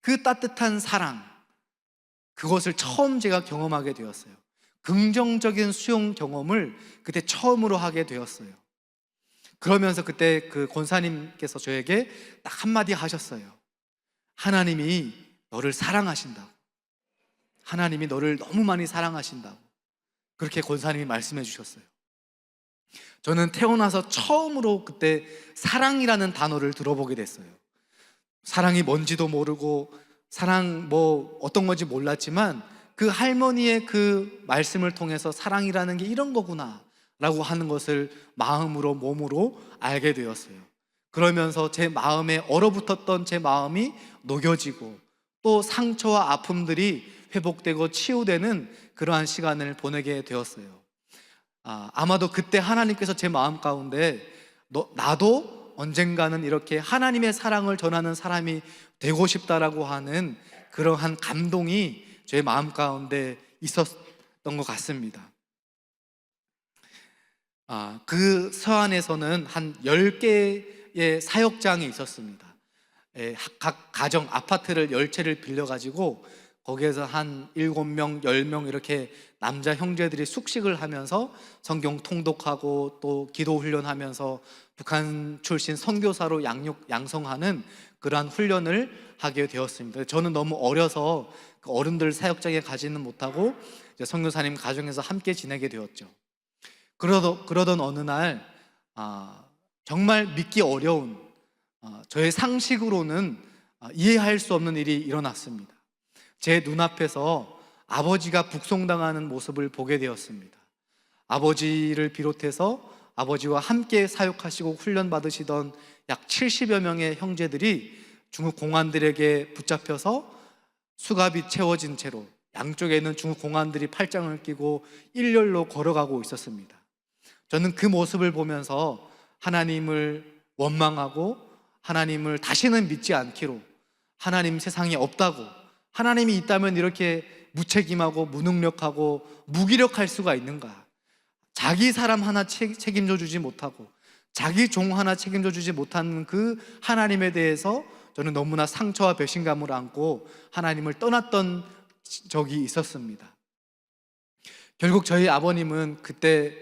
그 따뜻한 사랑, 그것을 처음 제가 경험하게 되었어요. 긍정적인 수용 경험을 그때 처음으로 하게 되었어요. 그러면서 그때 그 권사님께서 저에게 딱 한마디 하셨어요. 하나님이 너를 사랑하신다고. 하나님이 너를 너무 많이 사랑하신다고. 그렇게 권사님이 말씀해 주셨어요. 저는 태어나서 처음으로 그때 사랑이라는 단어를 들어보게 됐어요. 사랑이 뭔지도 모르고 사랑 어떤 건지 몰랐지만 그 할머니의 그 말씀을 통해서 사랑이라는 게 이런 거구나 라고 하는 것을 마음으로 몸으로 알게 되었어요. 그러면서 제 마음에 얼어붙었던 제 마음이 녹여지고 또 상처와 아픔들이 회복되고 치유되는 그러한 시간을 보내게 되었어요. 아마도 그때 하나님께서 제 마음 가운데 나도 언젠가는 이렇게 하나님의 사랑을 전하는 사람이 되고 싶다라고 하는 그러한 감동이 제 마음 가운데 있었던 것 같습니다. 그 서안에서는 한 10개의 사역장이 있었습니다. 각 가정 아파트를 10채를 빌려가지고 거기에서 한 7명, 10명 이렇게 남자 형제들이 숙식을 하면서 성경 통독하고 또 기도 훈련하면서 북한 출신 선교사로 양성하는 그러한 훈련을 하게 되었습니다. 저는 너무 어려서 그 어른들 사역장에 가지는 못하고 선교사님 가정에서 함께 지내게 되었죠. 그러던 어느 날 정말 믿기 어려운 저의 상식으로는 이해할 수 없는 일이 일어났습니다. 제 눈앞에서 아버지가 북송당하는 모습을 보게 되었습니다. 아버지를 비롯해서 아버지와 함께 사역하시고 훈련받으시던 약 70여 명의 형제들이 중국 공안들에게 붙잡혀서 수갑이 채워진 채로 양쪽에 있는 중국 공안들이 팔짱을 끼고 일렬로 걸어가고 있었습니다. 저는 그 모습을 보면서 하나님을 원망하고 하나님을 다시는 믿지 않기로, 하나님 세상에 없다고, 하나님이 있다면 이렇게 무책임하고 무능력하고 무기력할 수가 있는가, 자기 사람 하나 책임져 주지 못하고 자기 종 하나 책임져 주지 못하는 그 하나님에 대해서 저는 너무나 상처와 배신감을 안고 하나님을 떠났던 적이 있었습니다. 결국 저희 아버님은 그때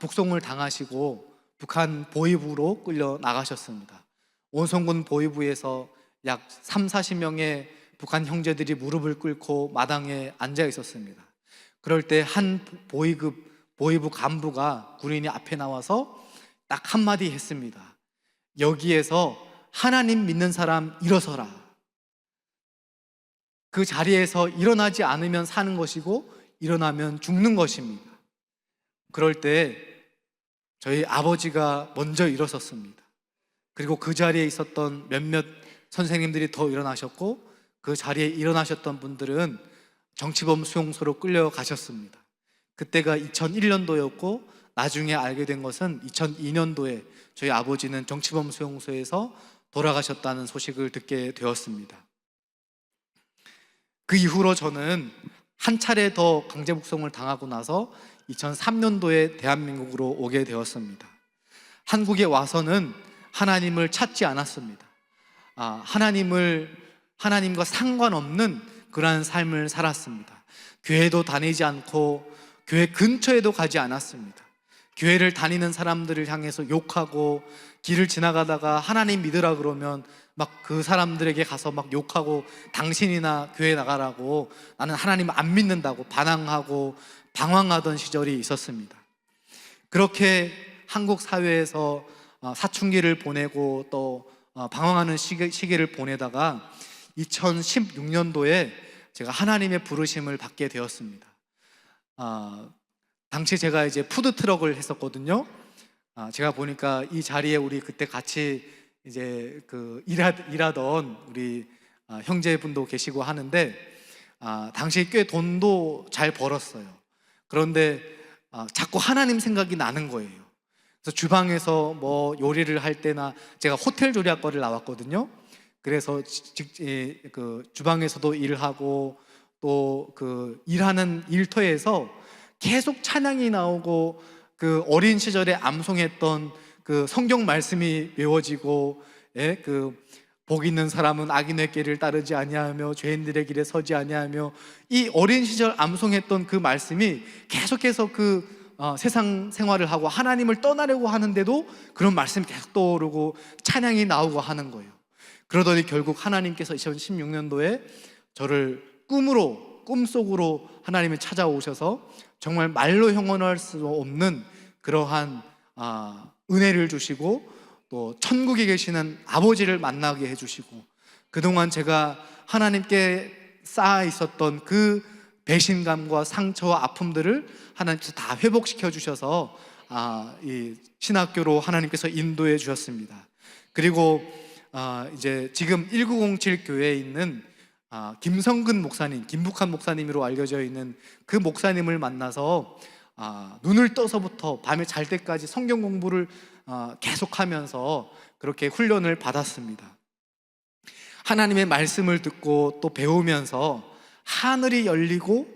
북송을 당하시고 북한 보위부로 끌려 나가셨습니다. 온성군 보위부에서 약 30-40명의 북한 형제들이 무릎을 꿇고 마당에 앉아 있었습니다. 그럴 때 한 보위부 간부가 군인이 앞에 나와서 딱 한마디 했습니다. 여기에서 하나님 믿는 사람 일어서라. 그 자리에서 일어나지 않으면 사는 것이고 일어나면 죽는 것입니다. 그럴 때 저희 아버지가 먼저 일어섰습니다. 그리고 그 자리에 있었던 몇몇 선생님들이 더 일어나셨고, 그 자리에 일어나셨던 분들은 정치범 수용소로 끌려가셨습니다. 그때가 2001년도였고 나중에 알게 된 것은 2002년도에 저희 아버지는 정치범 수용소에서 돌아가셨다는 소식을 듣게 되었습니다. 그 이후로 저는 한 차례 더 강제 북송을 당하고 나서 2003년도에 대한민국으로 오게 되었습니다. 한국에 와서는 하나님을 찾지 않았습니다. 하나님과 상관없는 그러한 삶을 살았습니다. 교회도 다니지 않고 교회 근처에도 가지 않았습니다. 교회를 다니는 사람들을 향해서 욕하고, 길을 지나가다가 하나님 믿으라 그러면 막 그 사람들에게 가서 막 욕하고, 당신이나 교회 나가라고, 나는 하나님 안 믿는다고 반항하고 방황하던 시절이 있었습니다. 그렇게 한국 사회에서 사춘기를 보내고 또 방황하는 시기를 보내다가 2016년도에 제가 하나님의 부르심을 받게 되었습니다. 당시 제가 이제 푸드트럭을 했었거든요. 제가 보니까 이 자리에 우리 그때 같이 이제 일하던 우리 형제분도 계시고 하는데, 당시 꽤 돈도 잘 벌었어요. 그런데 자꾸 하나님 생각이 나는 거예요. 그래서 주방에서 뭐 요리를 할 때나, 제가 호텔 조리학과를 나왔거든요. 그래서 그 주방에서도 일하고 또 그 일하는 일터에서 계속 찬양이 나오고, 그 어린 시절에 암송했던 그 성경 말씀이 외워지고, 복 있는 사람은 악인의 길을 따르지 아니하며 죄인들의 길에 서지 아니하며, 이 어린 시절 암송했던 그 말씀이 계속해서 세상 생활을 하고 하나님을 떠나려고 하는데도 그런 말씀이 계속 떠오르고 찬양이 나오고 하는 거예요. 그러더니 결국 하나님께서 2016년도에 저를 꿈속으로 하나님이 찾아오셔서 정말 말로 형언할 수 없는 그러한 은혜를 주시고, 또 천국에 계시는 아버지를 만나게 해주시고, 그동안 제가 하나님께 쌓아 있었던 그 배신감과 상처와 아픔들을 하나님께서 다 회복시켜 주셔서 이 신학교로 하나님께서 인도해 주셨습니다. 그리고 이제 지금 1907 교회에 있는 김성근 목사님, 김북한 목사님으로 알려져 있는 그 목사님을 만나서 눈을 떠서부터 밤에 잘 때까지 성경 공부를 계속하면서 그렇게 훈련을 받았습니다. 하나님의 말씀을 듣고 또 배우면서 하늘이 열리고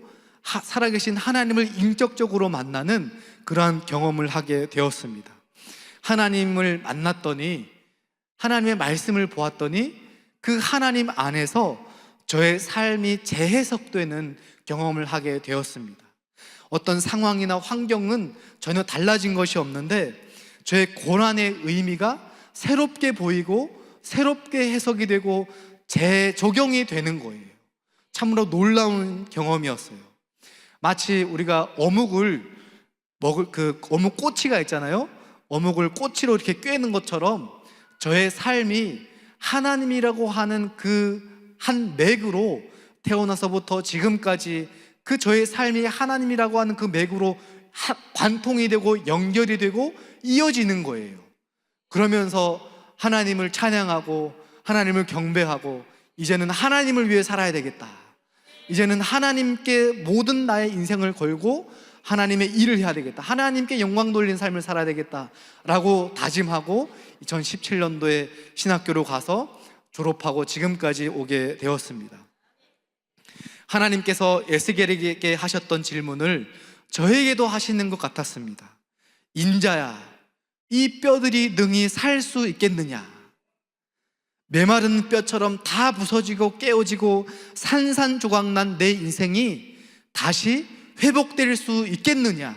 살아계신 하나님을 인격적으로 만나는 그러한 경험을 하게 되었습니다. 하나님을 만났더니, 하나님의 말씀을 보았더니 그 하나님 안에서 저의 삶이 재해석되는 경험을 하게 되었습니다. 어떤 상황이나 환경은 전혀 달라진 것이 없는데 저의 고난의 의미가 새롭게 보이고 새롭게 해석이 되고 재적용이 되는 거예요. 참으로 놀라운 경험이었어요. 마치 우리가 어묵을 먹을 어묵 꼬치가 있잖아요. 어묵을 꼬치로 이렇게 꿰는 것처럼 저의 삶이 하나님이라고 하는 그 한 맥으로 태어나서부터 지금까지 그 저의 삶이 하나님이라고 하는 그 맥으로 관통이 되고 연결이 되고 이어지는 거예요. 그러면서 하나님을 찬양하고 하나님을 경배하고 이제는 하나님을 위해 살아야 되겠다. 이제는 하나님께 모든 나의 인생을 걸고 하나님의 일을 해야 되겠다. 하나님께 영광 돌리는 삶을 살아야 되겠다 라고 다짐하고 2017년도에 신학교로 가서 졸업하고 지금까지 오게 되었습니다. 하나님께서 에스겔에게 하셨던 질문을 저에게도 하시는 것 같았습니다. 인자야, 이 뼈들이 능히 살 수 있겠느냐? 메마른 뼈처럼 다 부서지고 깨어지고 산산조각난 내 인생이 다시 회복될 수 있겠느냐?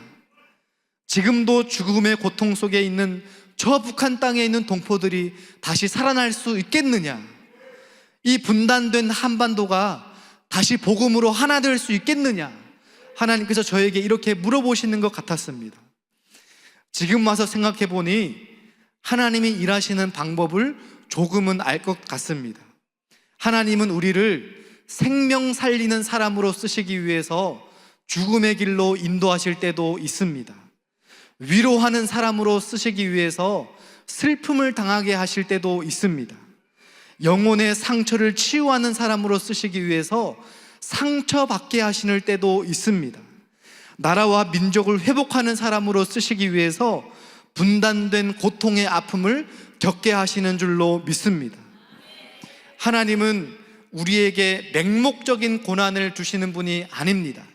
지금도 죽음의 고통 속에 있는 저 북한 땅에 있는 동포들이 다시 살아날 수 있겠느냐? 이 분단된 한반도가 다시 복음으로 하나 될 수 있겠느냐? 하나님께서 저에게 이렇게 물어보시는 것 같았습니다. 지금 와서 생각해 보니 하나님이 일하시는 방법을 조금은 알 것 같습니다. 하나님은 우리를 생명 살리는 사람으로 쓰시기 위해서 죽음의 길로 인도하실 때도 있습니다. 위로하는 사람으로 쓰시기 위해서 슬픔을 당하게 하실 때도 있습니다. 영혼의 상처를 치유하는 사람으로 쓰시기 위해서 상처받게 하시는 때도 있습니다. 나라와 민족을 회복하는 사람으로 쓰시기 위해서 분단된 고통의 아픔을 겪게 하시는 줄로 믿습니다. 하나님은 우리에게 맹목적인 고난을 주시는 분이 아닙니다.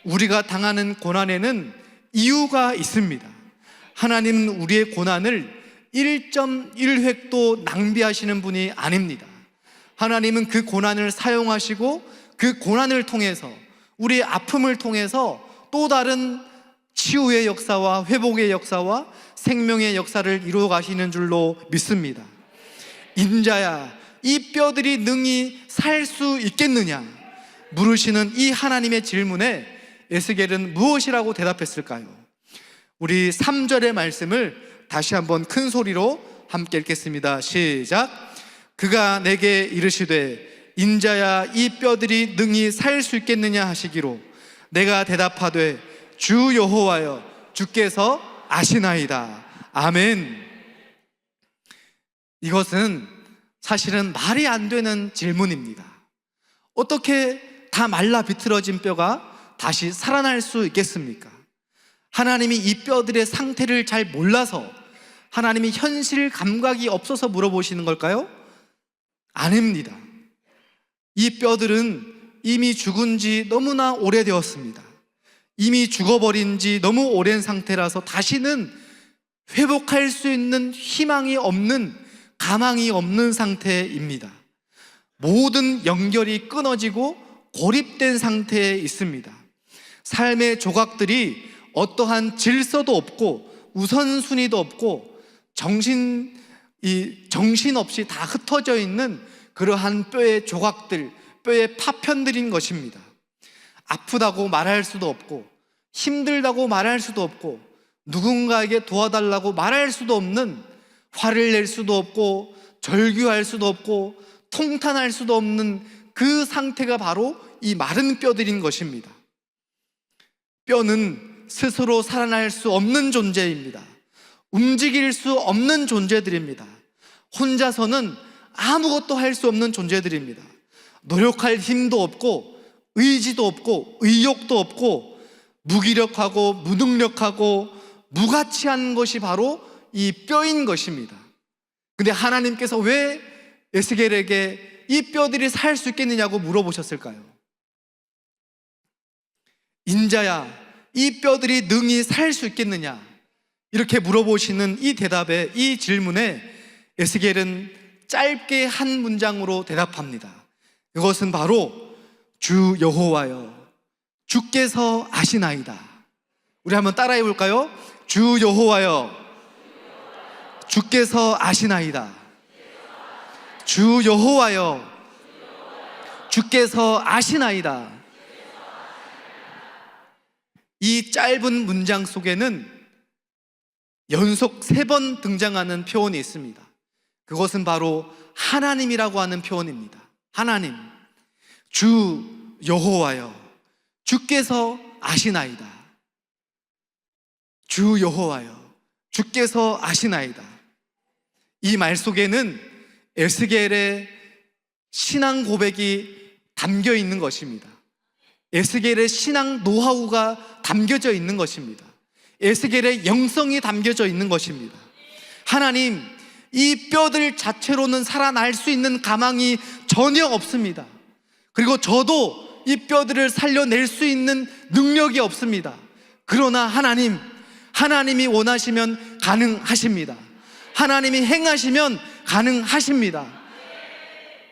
우리가 당하는 고난에는 이유가 있습니다. 하나님은 우리의 고난을 1.1획도 낭비하시는 분이 아닙니다. 하나님은 그 고난을 사용하시고 그 고난을 통해서, 우리의 아픔을 통해서 또 다른 치유의 역사와 회복의 역사와 생명의 역사를 이루어 가시는 줄로 믿습니다. 인자야, 이 뼈들이 능히 살 수 있겠느냐 물으시는 이 하나님의 질문에 에스겔은 무엇이라고 대답했을까요? 우리 3절의 말씀을 다시 한번 큰 소리로 함께 읽겠습니다. 시작. 그가 내게 이르시되 인자야, 이 뼈들이 능히 살 수 있겠느냐 하시기로 내가 대답하되 주 여호와여, 주께서 아시나이다. 아멘. 이것은 사실은 말이 안 되는 질문입니다. 어떻게 다 말라 비틀어진 뼈가 다시 살아날 수 있겠습니까? 하나님이 이 뼈들의 상태를 잘 몰라서, 하나님이 현실 감각이 없어서 물어보시는 걸까요? 아닙니다. 이 뼈들은 이미 죽은 지 너무나 오래되었습니다. 이미 죽어버린 지 너무 오랜 상태라서 다시는 회복할 수 있는 희망이 없는, 가망이 없는 상태입니다. 모든 연결이 끊어지고 고립된 상태에 있습니다. 삶의 조각들이 어떠한 질서도 없고 우선순위도 없고 정신없이 다 흩어져 있는 그러한 뼈의 조각들, 뼈의 파편들인 것입니다. 아프다고 말할 수도 없고 힘들다고 말할 수도 없고 누군가에게 도와달라고 말할 수도 없는, 화를 낼 수도 없고 절규할 수도 없고 통탄할 수도 없는 그 상태가 바로 이 마른 뼈들인 것입니다. 뼈는 스스로 살아날 수 없는 존재입니다. 움직일 수 없는 존재들입니다. 혼자서는 아무것도 할 수 없는 존재들입니다. 노력할 힘도 없고 의지도 없고 의욕도 없고 무기력하고 무능력하고 무가치한 것이 바로 이 뼈인 것입니다. 근데 하나님께서 왜 에스겔에게 이 뼈들이 살 수 있겠느냐고 물어보셨을까요? 인자야, 이 뼈들이 능히 살 수 있겠느냐? 이렇게 물어보시는 이 대답에, 이 질문에 에스겔은 짧게 한 문장으로 대답합니다. 그것은 바로 주 여호와여, 주께서 아시나이다. 우리 한번 따라해 볼까요? 주 여호와여, 주께서 아시나이다. 주 여호와여, 주께서 아시나이다. 이 짧은 문장 속에는 연속 3번 등장하는 표현이 있습니다. 그것은 바로 하나님이라고 하는 표현입니다. 하나님, 주 여호와여, 주께서 아시나이다. 주 여호와여, 주께서 아시나이다. 이 말 속에는 에스겔의 신앙 고백이 담겨 있는 것입니다. 에스겔의 신앙 노하우가 담겨져 있는 것입니다. 에스겔의 영성이 담겨져 있는 것입니다. 하나님, 이 뼈들 자체로는 살아날 수 있는 가망이 전혀 없습니다. 그리고 저도 이 뼈들을 살려낼 수 있는 능력이 없습니다. 그러나 하나님, 하나님이 원하시면 가능하십니다. 하나님이 행하시면 가능하십니다.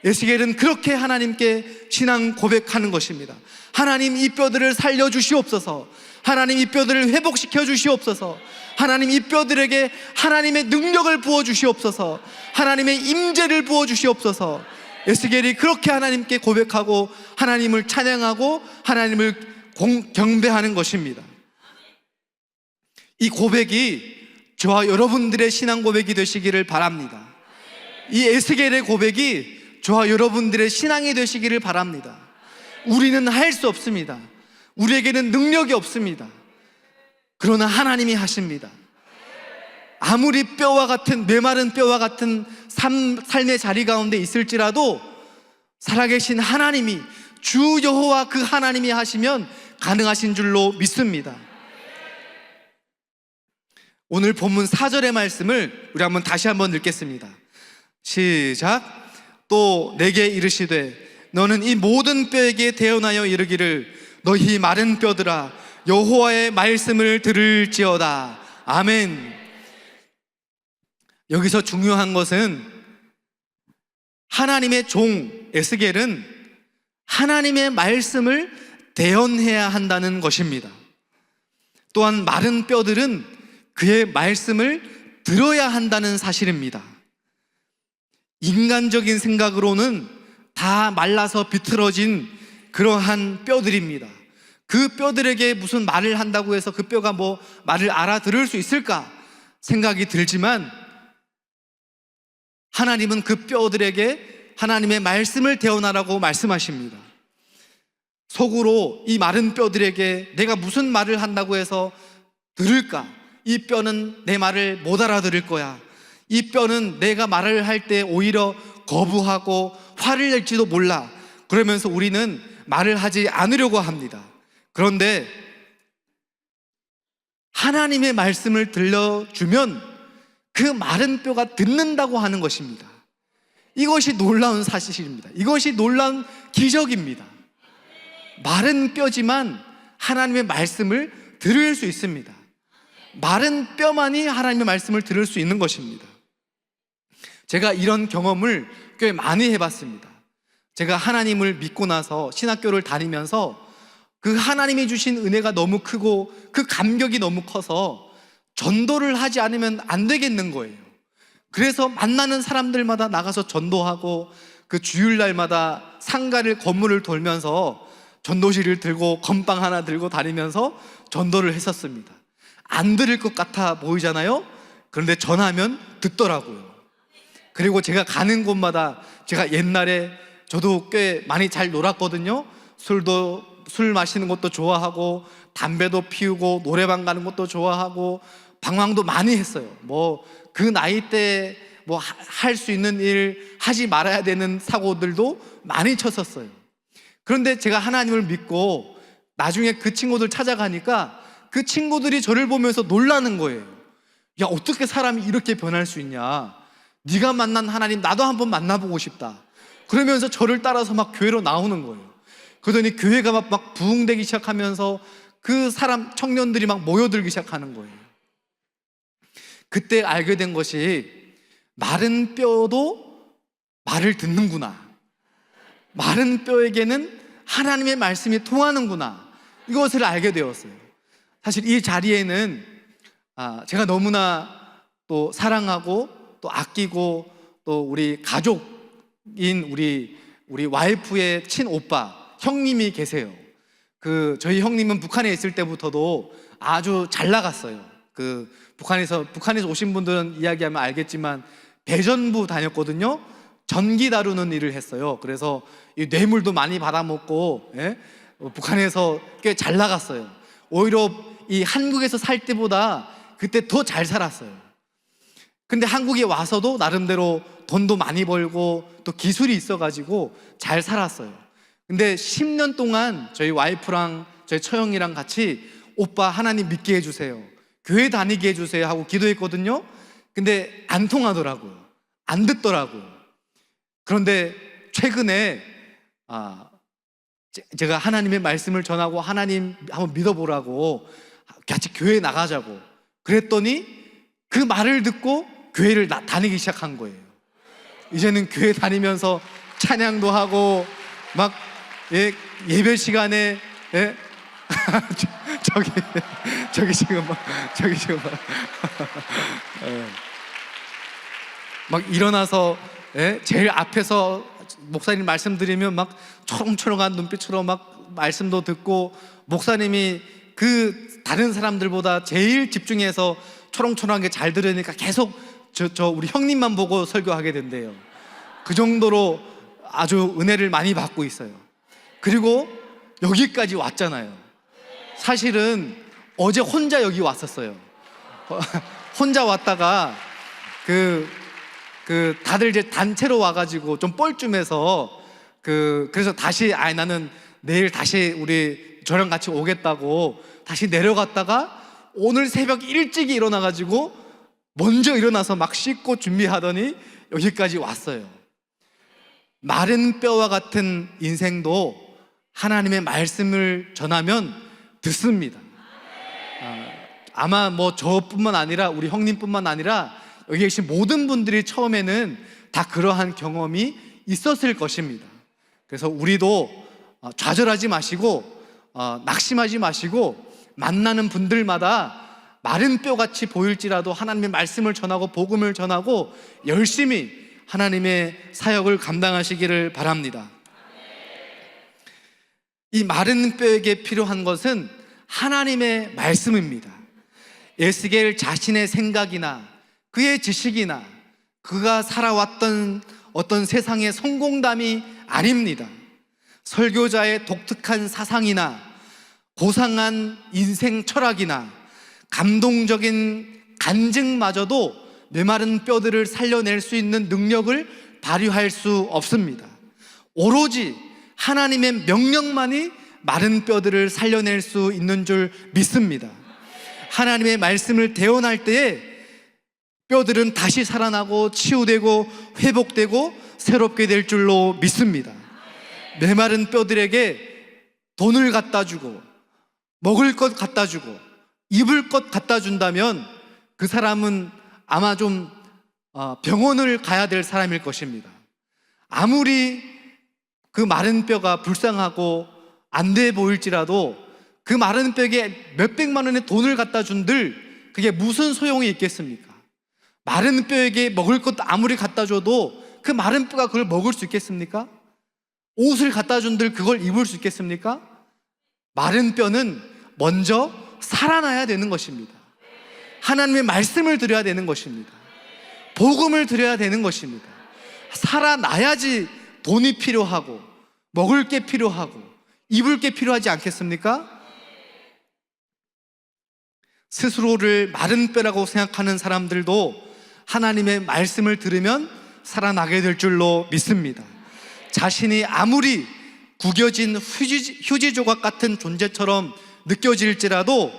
에스겔은 그렇게 하나님께 신앙 고백하는 것입니다. 하나님, 이 뼈들을 살려주시옵소서. 하나님, 이 뼈들을 회복시켜 주시옵소서. 하나님, 이 뼈들에게 하나님의 능력을 부어주시옵소서. 하나님의 임재를 부어주시옵소서. 에스겔이 그렇게 하나님께 고백하고 하나님을 찬양하고 하나님을 경배하는 것입니다. 이 고백이 저와 여러분들의 신앙 고백이 되시기를 바랍니다. 이 에스겔의 고백이 저와 여러분들의 신앙이 되시기를 바랍니다. 우리는 할 수 없습니다. 우리에게는 능력이 없습니다. 그러나 하나님이 하십니다. 아무리 뼈와 같은, 메마른 뼈와 같은 삶의 자리 가운데 있을지라도 살아계신 하나님이, 주 여호와 그 하나님이 하시면 가능하신 줄로 믿습니다. 오늘 본문 4절의 말씀을 우리 다시 한번 읽겠습니다. 시작. 또 내게 이르시되 너는 이 모든 뼈에게 대언하여 이르기를 너희 마른 뼈들아 여호와의 말씀을 들을지어다. 아멘. 여기서 중요한 것은 하나님의 종 에스겔은 하나님의 말씀을 대언해야 한다는 것입니다. 또한 마른 뼈들은 그의 말씀을 들어야 한다는 사실입니다. 인간적인 생각으로는 다 말라서 비틀어진 그러한 뼈들입니다. 그 뼈들에게 무슨 말을 한다고 해서 그 뼈가 뭐 말을 알아들을 수 있을까 생각이 들지만, 하나님은 그 뼈들에게 하나님의 말씀을 대언하라고 말씀하십니다. 속으로 이 마른 뼈들에게 내가 무슨 말을 한다고 해서 들을까? 이 뼈는 내 말을 못 알아들을 거야. 이 뼈는 내가 말을 할 때 오히려 거부하고 화를 낼지도 몰라. 그러면서 우리는 말을 하지 않으려고 합니다. 그런데 하나님의 말씀을 들려주면 그 마른 뼈가 듣는다고 하는 것입니다. 이것이 놀라운 사실입니다. 이것이 놀라운 기적입니다. 마른 뼈지만 하나님의 말씀을 들을 수 있습니다. 마른 뼈만이 하나님의 말씀을 들을 수 있는 것입니다. 제가 이런 경험을 꽤 많이 해봤습니다. 제가 하나님을 믿고 나서 신학교를 다니면서 그 하나님이 주신 은혜가 너무 크고 그 감격이 너무 커서 전도를 하지 않으면 안 되겠는 거예요. 그래서 만나는 사람들마다 나가서 전도하고 그 주일날마다 상가를, 건물을 돌면서 전도실을 들고 건빵 하나 들고 다니면서 전도를 했었습니다. 안 들을 것 같아 보이잖아요. 그런데 전하면 듣더라고요. 그리고 제가 가는 곳마다, 제가 옛날에 저도 꽤 많이 잘 놀았거든요. 술 마시는 것도 좋아하고 담배도 피우고 노래방 가는 것도 좋아하고 방황도 많이 했어요. 뭐 그 나이 때 뭐 할 수 있는 일 하지 말아야 되는 사고들도 많이 쳤었어요. 그런데 제가 하나님을 믿고 나중에 그 친구들 찾아가니까 그 친구들이 저를 보면서 놀라는 거예요. 야, 어떻게 사람이 이렇게 변할 수 있냐? 네가 만난 하나님 나도 한번 만나보고 싶다. 그러면서 저를 따라서 막 교회로 나오는 거예요. 그러더니 교회가 막 부흥되기 시작하면서 그 사람 청년들이 막 모여들기 시작하는 거예요. 그때 알게 된 것이 마른 뼈도 말을 듣는구나. 마른 뼈에게는 하나님의 말씀이 통하는구나. 이것을 알게 되었어요. 사실 이 자리에는 제가 너무나 또 사랑하고 또 아끼고 또 우리 가족인 우리 와이프의 친오빠 형님이 계세요. 저희 형님은 북한에 있을 때부터도 아주 잘 나갔어요. 북한에서 오신 분들은 이야기하면 알겠지만 배전부 다녔거든요. 전기 다루는 일을 했어요. 그래서 이 뇌물도 많이 받아먹고, 북한에서 꽤 잘 나갔어요. 오히려 이 한국에서 살 때보다 그때 더 잘 살았어요. 근데 한국에 와서도 나름대로 돈도 많이 벌고 또 기술이 있어가지고 잘 살았어요. 근데 10년 동안 저희 와이프랑 저희 처형이랑 같이 오빠 하나님 믿게 해주세요, 교회 다니게 해주세요 하고 기도했거든요. 근데 안 통하더라고요. 안 듣더라고요. 그런데 최근에 제가 하나님의 말씀을 전하고 하나님 한번 믿어보라고 같이 교회 나가자고 그랬더니 그 말을 듣고 교회를 다니기 시작한 거예요. 이제는 교회 다니면서 찬양도 하고 막 예배 시간에 저기 지금 막 일어나서 제일 앞에서 목사님 말씀드리면 막 초롱초롱한 눈빛으로 막 말씀도 듣고, 목사님이 그 다른 사람들보다 제일 집중해서 초롱초롱하게 잘 들으니까 계속 우리 형님만 보고 설교하게 된대요. 그 정도로 아주 은혜를 많이 받고 있어요. 그리고 여기까지 왔잖아요. 사실은 어제 혼자 여기 왔었어요. 혼자 왔다가 다들 이제 단체로 와가지고 좀 뻘쭘해서 그래서 다시 나는 내일 다시 저랑 같이 오겠다고 다시 내려갔다가 오늘 새벽 일찍이 일어나가지고 먼저 일어나서 막 씻고 준비하더니 여기까지 왔어요. 마른 뼈와 같은 인생도 하나님의 말씀을 전하면 듣습니다. 아마 뭐 저뿐만 아니라 우리 형님뿐만 아니라 여기 계신 모든 분들이 처음에는 다 그러한 경험이 있었을 것입니다. 그래서 우리도 좌절하지 마시고 낙심하지 마시고 만나는 분들마다 마른 뼈같이 보일지라도 하나님의 말씀을 전하고 복음을 전하고 열심히 하나님의 사역을 감당하시기를 바랍니다. 이 마른 뼈에게 필요한 것은 하나님의 말씀입니다. 에스겔 자신의 생각이나 그의 지식이나 그가 살아왔던 어떤 세상의 성공담이 아닙니다. 설교자의 독특한 사상이나 고상한 인생 철학이나 감동적인 간증마저도 메마른 뼈들을 살려낼 수 있는 능력을 발휘할 수 없습니다. 오로지 하나님의 명령만이 마른 뼈들을 살려낼 수 있는 줄 믿습니다. 하나님의 말씀을 대언할 때에 뼈들은 다시 살아나고 치유되고 회복되고 새롭게 될 줄로 믿습니다. 메마른 뼈들에게 돈을 갖다 주고 먹을 것 갖다 주고 입을 것 갖다 준다면 그 사람은 아마 좀 병원을 가야 될 사람일 것입니다. 아무리 그 마른 뼈가 불쌍하고 안 돼 보일지라도 그 마른 뼈에 몇백만 원의 돈을 갖다 준들 그게 무슨 소용이 있겠습니까? 마른 뼈에게 먹을 것도 아무리 갖다 줘도 그 마른 뼈가 그걸 먹을 수 있겠습니까? 옷을 갖다 준들 그걸 입을 수 있겠습니까? 마른 뼈는 먼저 살아나야 되는 것입니다. 하나님의 말씀을 드려야 되는 것입니다. 복음을 드려야 되는 것입니다. 살아나야지 돈이 필요하고 먹을 게 필요하고 입을 게 필요하지 않겠습니까? 스스로를 마른 뼈라고 생각하는 사람들도 하나님의 말씀을 들으면 살아나게 될 줄로 믿습니다. 자신이 아무리 구겨진 휴지 조각 같은 존재처럼 느껴질지라도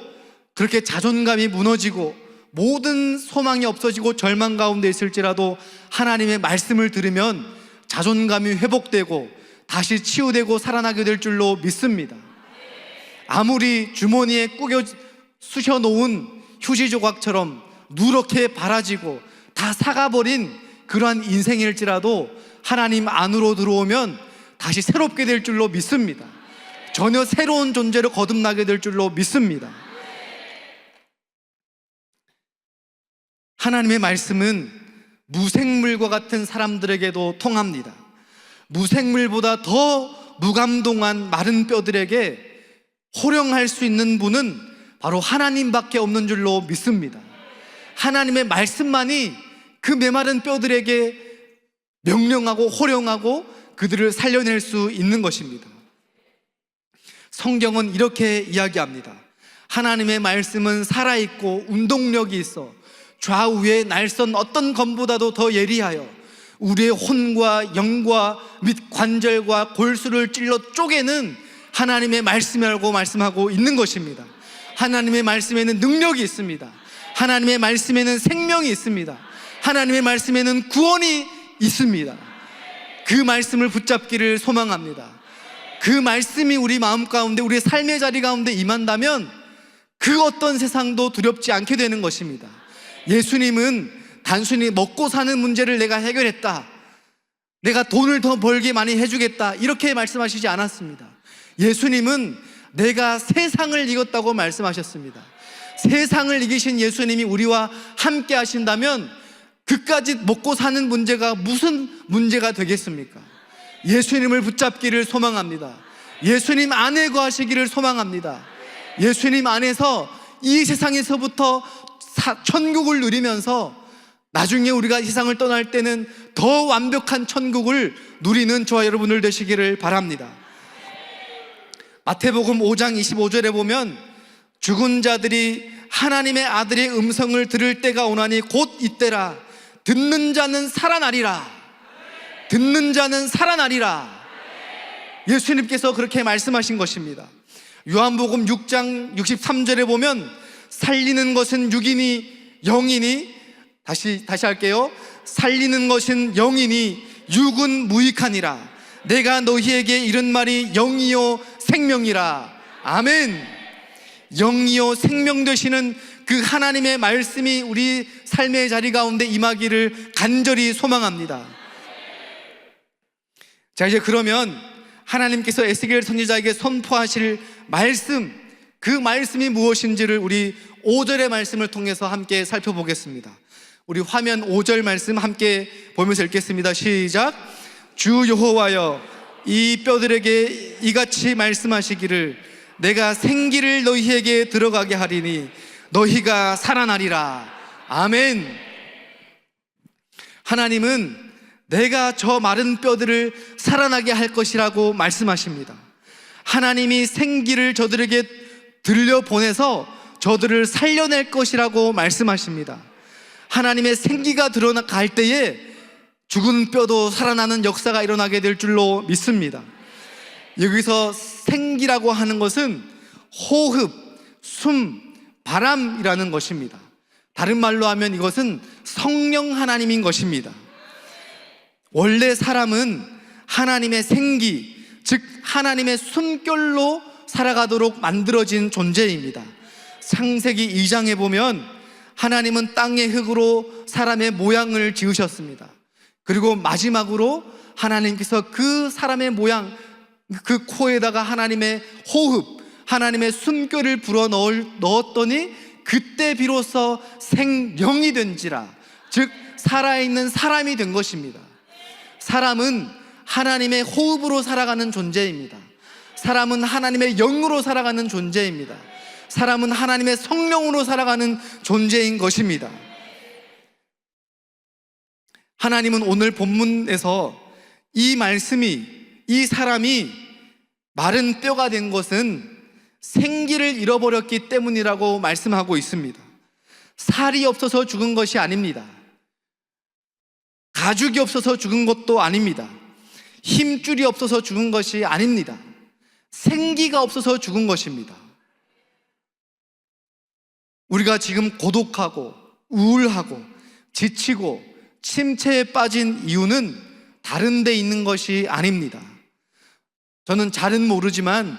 그렇게 자존감이 무너지고 모든 소망이 없어지고 절망 가운데 있을지라도 하나님의 말씀을 들으면 자존감이 회복되고 다시 치유되고 살아나게 될 줄로 믿습니다. 아무리 주머니에 쑤셔 놓은 휴지 조각처럼 누렇게 바라지고 다 사가버린 그러한 인생일지라도 하나님 안으로 들어오면 다시 새롭게 될 줄로 믿습니다. 전혀 새로운 존재로 거듭나게 될 줄로 믿습니다. 하나님의 말씀은 무생물과 같은 사람들에게도 통합니다. 무생물보다 더 무감동한 마른 뼈들에게 호령할 수 있는 분은 바로 하나님밖에 없는 줄로 믿습니다. 하나님의 말씀만이 그 메마른 뼈들에게 명령하고 호령하고 그들을 살려낼 수 있는 것입니다. 성경은 이렇게 이야기합니다. 하나님의 말씀은 살아있고 운동력이 있어 좌우의 날선 어떤 검보다도 더 예리하여 우리의 혼과 영과 및 관절과 골수를 찔러 쪼개는 하나님의 말씀이라고 말씀하고 있는 것입니다. 하나님의 말씀에는 능력이 있습니다. 하나님의 말씀에는 생명이 있습니다. 하나님의 말씀에는 구원이 있습니다. 그 말씀을 붙잡기를 소망합니다. 그 말씀이 우리 마음 가운데, 우리의 삶의 자리 가운데 임한다면 그 어떤 세상도 두렵지 않게 되는 것입니다. 예수님은 단순히 먹고 사는 문제를 내가 해결했다, 내가 돈을 더 벌게 많이 해주겠다, 이렇게 말씀하시지 않았습니다. 예수님은 내가 세상을 이겼다고 말씀하셨습니다. 세상을 이기신 예수님이 우리와 함께 하신다면 그까짓 먹고 사는 문제가 무슨 문제가 되겠습니까? 예수님을 붙잡기를 소망합니다. 예수님 안에 거하시기를 소망합니다. 예수님 안에서 이 세상에서부터 천국을 누리면서 나중에 우리가 이 세상을 떠날 때는 더 완벽한 천국을 누리는 저와 여러분들 되시기를 바랍니다. 마태복음 5장 25절에 보면 죽은 자들이 하나님의 아들의 음성을 들을 때가 오나니 곧 이때라. 듣는 자는 살아나리라. 듣는 자는 살아나리라. 예수님께서 그렇게 말씀하신 것입니다. 요한복음 6장 63절에 보면 살리는 것은 육이니 영이니, 다시 할게요. 살리는 것은 영이니 육은 무익하니라. 내가 너희에게 이른 말이 영이요 생명이라. 아멘. 영이요 생명 되시는 그 하나님의 말씀이 우리 삶의 자리 가운데 임하기를 간절히 소망합니다. 자, 이제 그러면 하나님께서 에스겔 선지자에게 선포하실 말씀, 그 말씀이 무엇인지를 우리 5절의 말씀을 통해서 함께 살펴보겠습니다. 우리 화면 5절 말씀 함께 보면서 읽겠습니다. 시작. 주 여호와여, 이 뼈들에게 이같이 말씀하시기를 내가 생기를 너희에게 들어가게 하리니 너희가 살아나리라. 아멘. 하나님은 내가 저 마른 뼈들을 살아나게 할 것이라고 말씀하십니다. 하나님이 생기를 저들에게 들려보내서 저들을 살려낼 것이라고 말씀하십니다. 하나님의 생기가 드러나갈 때에 죽은 뼈도 살아나는 역사가 일어나게 될 줄로 믿습니다. 여기서 생기라고 하는 것은 호흡, 숨, 바람이라는 것입니다. 다른 말로 하면 이것은 성령 하나님인 것입니다. 원래 사람은 하나님의 생기, 즉 하나님의 숨결로 살아가도록 만들어진 존재입니다. 창세기 2장에 보면 하나님은 땅의 흙으로 사람의 모양을 지으셨습니다. 그리고 마지막으로 하나님께서 그 사람의 모양, 그 코에다가 하나님의 호흡, 하나님의 숨결을 불어 넣었더니 그때 비로소 생명이 된지라, 즉 살아있는 사람이 된 것입니다. 사람은 하나님의 호흡으로 살아가는 존재입니다. 사람은 하나님의 영으로 살아가는 존재입니다. 사람은 하나님의 성령으로 살아가는 존재인 것입니다. 하나님은 오늘 본문에서 이 말씀이, 이 사람이 마른 뼈가 된 것은 생기를 잃어버렸기 때문이라고 말씀하고 있습니다. 살이 없어서 죽은 것이 아닙니다. 가죽이 없어서 죽은 것도 아닙니다. 힘줄이 없어서 죽은 것이 아닙니다. 생기가 없어서 죽은 것입니다. 우리가 지금 고독하고 우울하고 지치고 침체에 빠진 이유는 다른 데 있는 것이 아닙니다. 저는 잘은 모르지만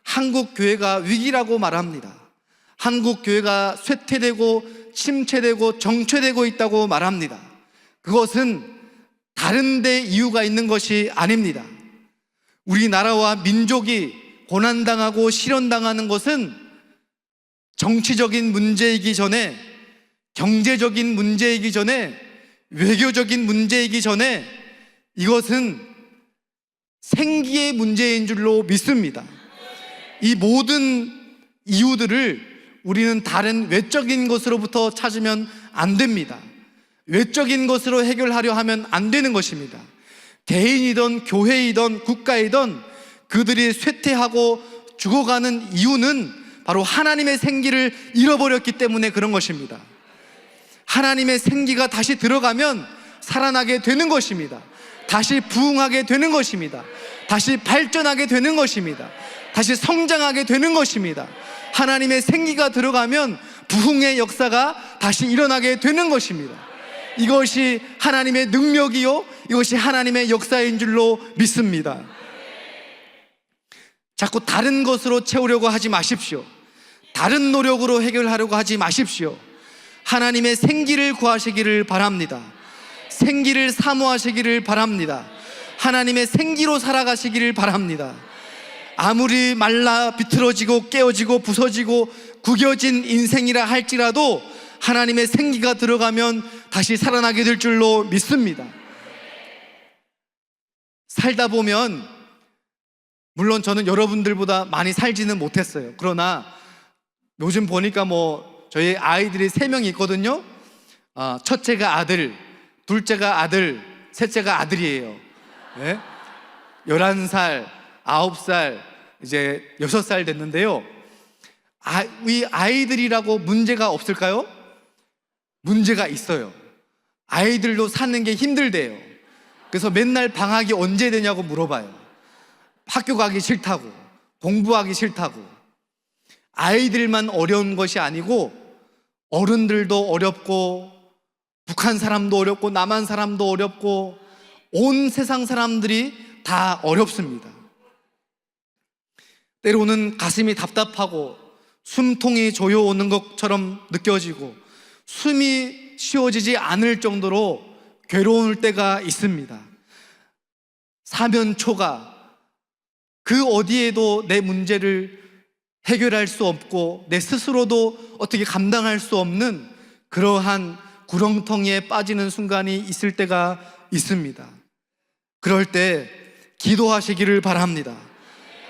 한국 교회가 위기라고 말합니다. 한국 교회가 쇠퇴되고 침체되고 정체되고 있다고 말합니다. 그것은 다른 데 이유가 있는 것이 아닙니다. 우리나라와 민족이 고난당하고 실현당하는 것은 정치적인 문제이기 전에, 경제적인 문제이기 전에, 외교적인 문제이기 전에 이것은 생기의 문제인 줄로 믿습니다. 이 모든 이유들을 우리는 다른 외적인 것으로부터 찾으면 안 됩니다. 외적인 것으로 해결하려 하면 안 되는 것입니다. 개인이든 교회이든 국가이든 그들이 쇠퇴하고 죽어가는 이유는 바로 하나님의 생기를 잃어버렸기 때문에 그런 것입니다. 하나님의 생기가 다시 들어가면 살아나게 되는 것입니다. 다시 부흥하게 되는 것입니다. 다시 발전하게 되는 것입니다. 다시 성장하게 되는 것입니다. 하나님의 생기가 들어가면 부흥의 역사가 다시 일어나게 되는 것입니다. 이것이 하나님의 능력이요, 이것이 하나님의 역사인 줄로 믿습니다. 자꾸 다른 것으로 채우려고 하지 마십시오. 다른 노력으로 해결하려고 하지 마십시오. 하나님의 생기를 구하시기를 바랍니다. 생기를 사모하시기를 바랍니다. 하나님의 생기로 살아가시기를 바랍니다. 아무리 말라 비틀어지고 깨어지고 부서지고 구겨진 인생이라 할지라도 하나님의 생기가 들어가면 다시 살아나게 될 줄로 믿습니다. 살다 보면, 물론 저는 여러분들보다 많이 살지는 못했어요. 그러나 요즘 보니까 저희 아이들이 3명이 있거든요. 첫째가 아들, 둘째가 아들, 셋째가 아들이에요. 네? 11살, 9살, 이제 6살 됐는데요. 이 아이들이라고 문제가 없을까요? 문제가 있어요. 아이들도 사는 게 힘들대요. 그래서 맨날 방학이 언제 되냐고 물어봐요. 학교 가기 싫다고, 공부하기 싫다고. 아이들만 어려운 것이 아니고 어른들도 어렵고 북한 사람도 어렵고 남한 사람도 어렵고 온 세상 사람들이 다 어렵습니다. 때로는 가슴이 답답하고 숨통이 조여오는 것처럼 느껴지고 숨이 쉬어지지 않을 정도로 괴로울 때가 있습니다. 사면초가 그 어디에도 내 문제를 해결할 수 없고 내 스스로도 어떻게 감당할 수 없는 그러한 구렁텅이에 빠지는 순간이 있을 때가 있습니다. 그럴 때 기도하시기를 바랍니다.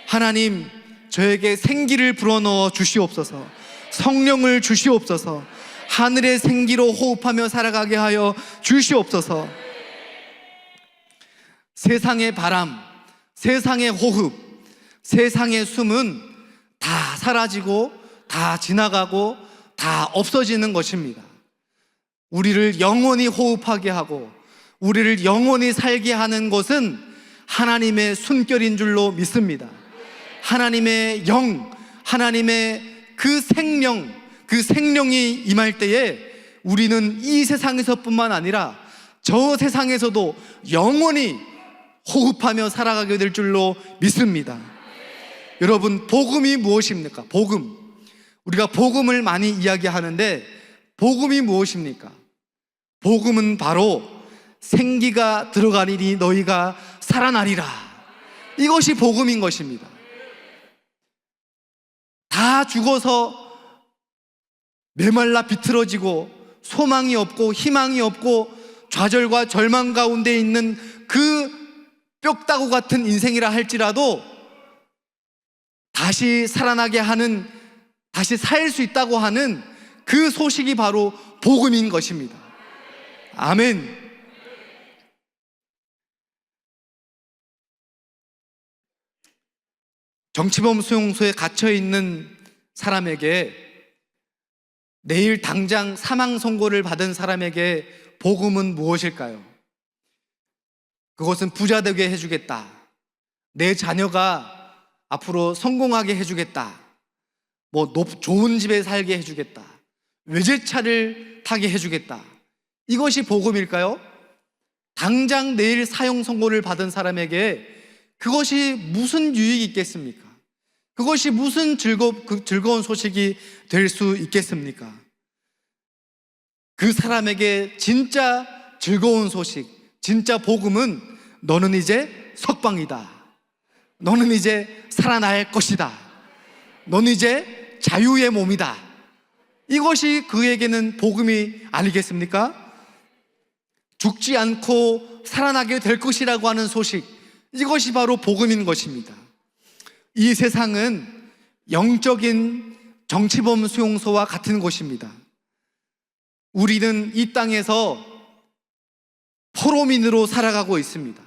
하나님, 저에게 생기를 불어넣어 주시옵소서. 성령을 주시옵소서. 하늘의 생기로 호흡하며 살아가게 하여 주시옵소서. 세상의 바람, 세상의 호흡, 세상의 숨은 다 사라지고 다 지나가고 다 없어지는 것입니다. 우리를 영원히 호흡하게 하고 우리를 영원히 살게 하는 것은 하나님의 숨결인 줄로 믿습니다. 하나님의 영, 하나님의 그 생명, 그 생명이 임할 때에 우리는 이 세상에서뿐만 아니라 저 세상에서도 영원히 호흡하며 살아가게 될 줄로 믿습니다. 여러분, 복음이 무엇입니까? 복음. 우리가 복음을 많이 이야기하는데 복음이 무엇입니까? 복음은 바로 생기가 들어가리니 너희가 살아나리라. 이것이 복음인 것입니다. 다 죽어서 메말라 비틀어지고 소망이 없고 희망이 없고 좌절과 절망 가운데 있는 그 뼈다구 같은 인생이라 할지라도 다시 살아나게 하는, 다시 살 수 있다고 하는 그 소식이 바로 복음인 것입니다. 아멘. 정치범 수용소에 갇혀 있는 사람에게, 내일 당장 사망 선고를 받은 사람에게 복음은 무엇일까요? 그것은 부자 되게 해주겠다, 내 자녀가 앞으로 성공하게 해주겠다, 좋은 집에 살게 해주겠다, 외제차를 타게 해주겠다, 이것이 복음일까요? 당장 내일 사형 선고를 받은 사람에게 그것이 무슨 유익이 있겠습니까? 그것이 무슨 즐거운 소식이 될 수 있겠습니까? 그 사람에게 진짜 즐거운 소식, 진짜 복음은 너는 이제 석방이다, 너는 이제 살아날 것이다, 너는 이제 자유의 몸이다, 이것이 그에게는 복음이 아니겠습니까? 죽지 않고 살아나게 될 것이라고 하는 소식, 이것이 바로 복음인 것입니다. 이 세상은 영적인 정치범 수용소와 같은 곳입니다. 우리는 이 땅에서 포로민으로 살아가고 있습니다.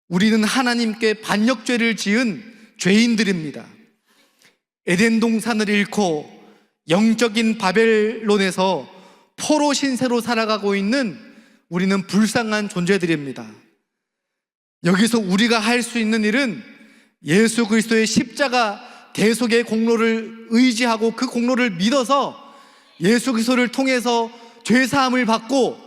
우리는 하나님께 반역죄를 지은 죄인들입니다. 에덴 동산을 잃고 영적인 바벨론에서 포로 신세로 살아가고 있는 우리는 불쌍한 존재들입니다. 여기서 우리가 할 수 있는 일은 예수 그리스도의 십자가 대속의 공로를 의지하고 그 공로를 믿어서 예수 그리스도를 통해서 죄사함을 받고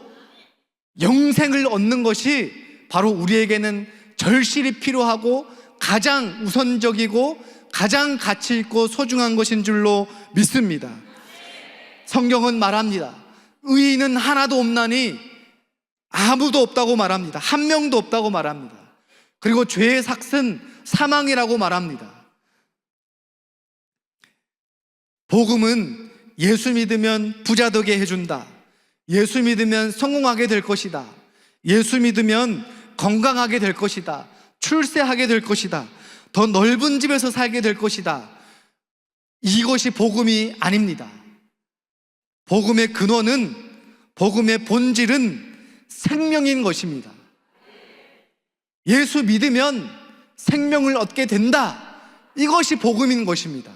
영생을 얻는 것이 바로 우리에게는 절실히 필요하고 가장 우선적이고 가장 가치 있고 소중한 것인 줄로 믿습니다. 성경은 말합니다. 의인은 하나도 없나니, 아무도 없다고 말합니다. 한 명도 없다고 말합니다. 그리고 죄의 삭은 사망이라고 말합니다. 복음은 예수 믿으면 부자 되게 해준다, 예수 믿으면 성공하게 될 것이다, 예수 믿으면 건강하게 될 것이다, 출세하게 될 것이다, 더 넓은 집에서 살게 될 것이다, 이것이 복음이 아닙니다. 복음의 근원은, 복음의 본질은 생명인 것입니다. 예수 믿으면 생명을 얻게 된다, 이것이 복음인 것입니다.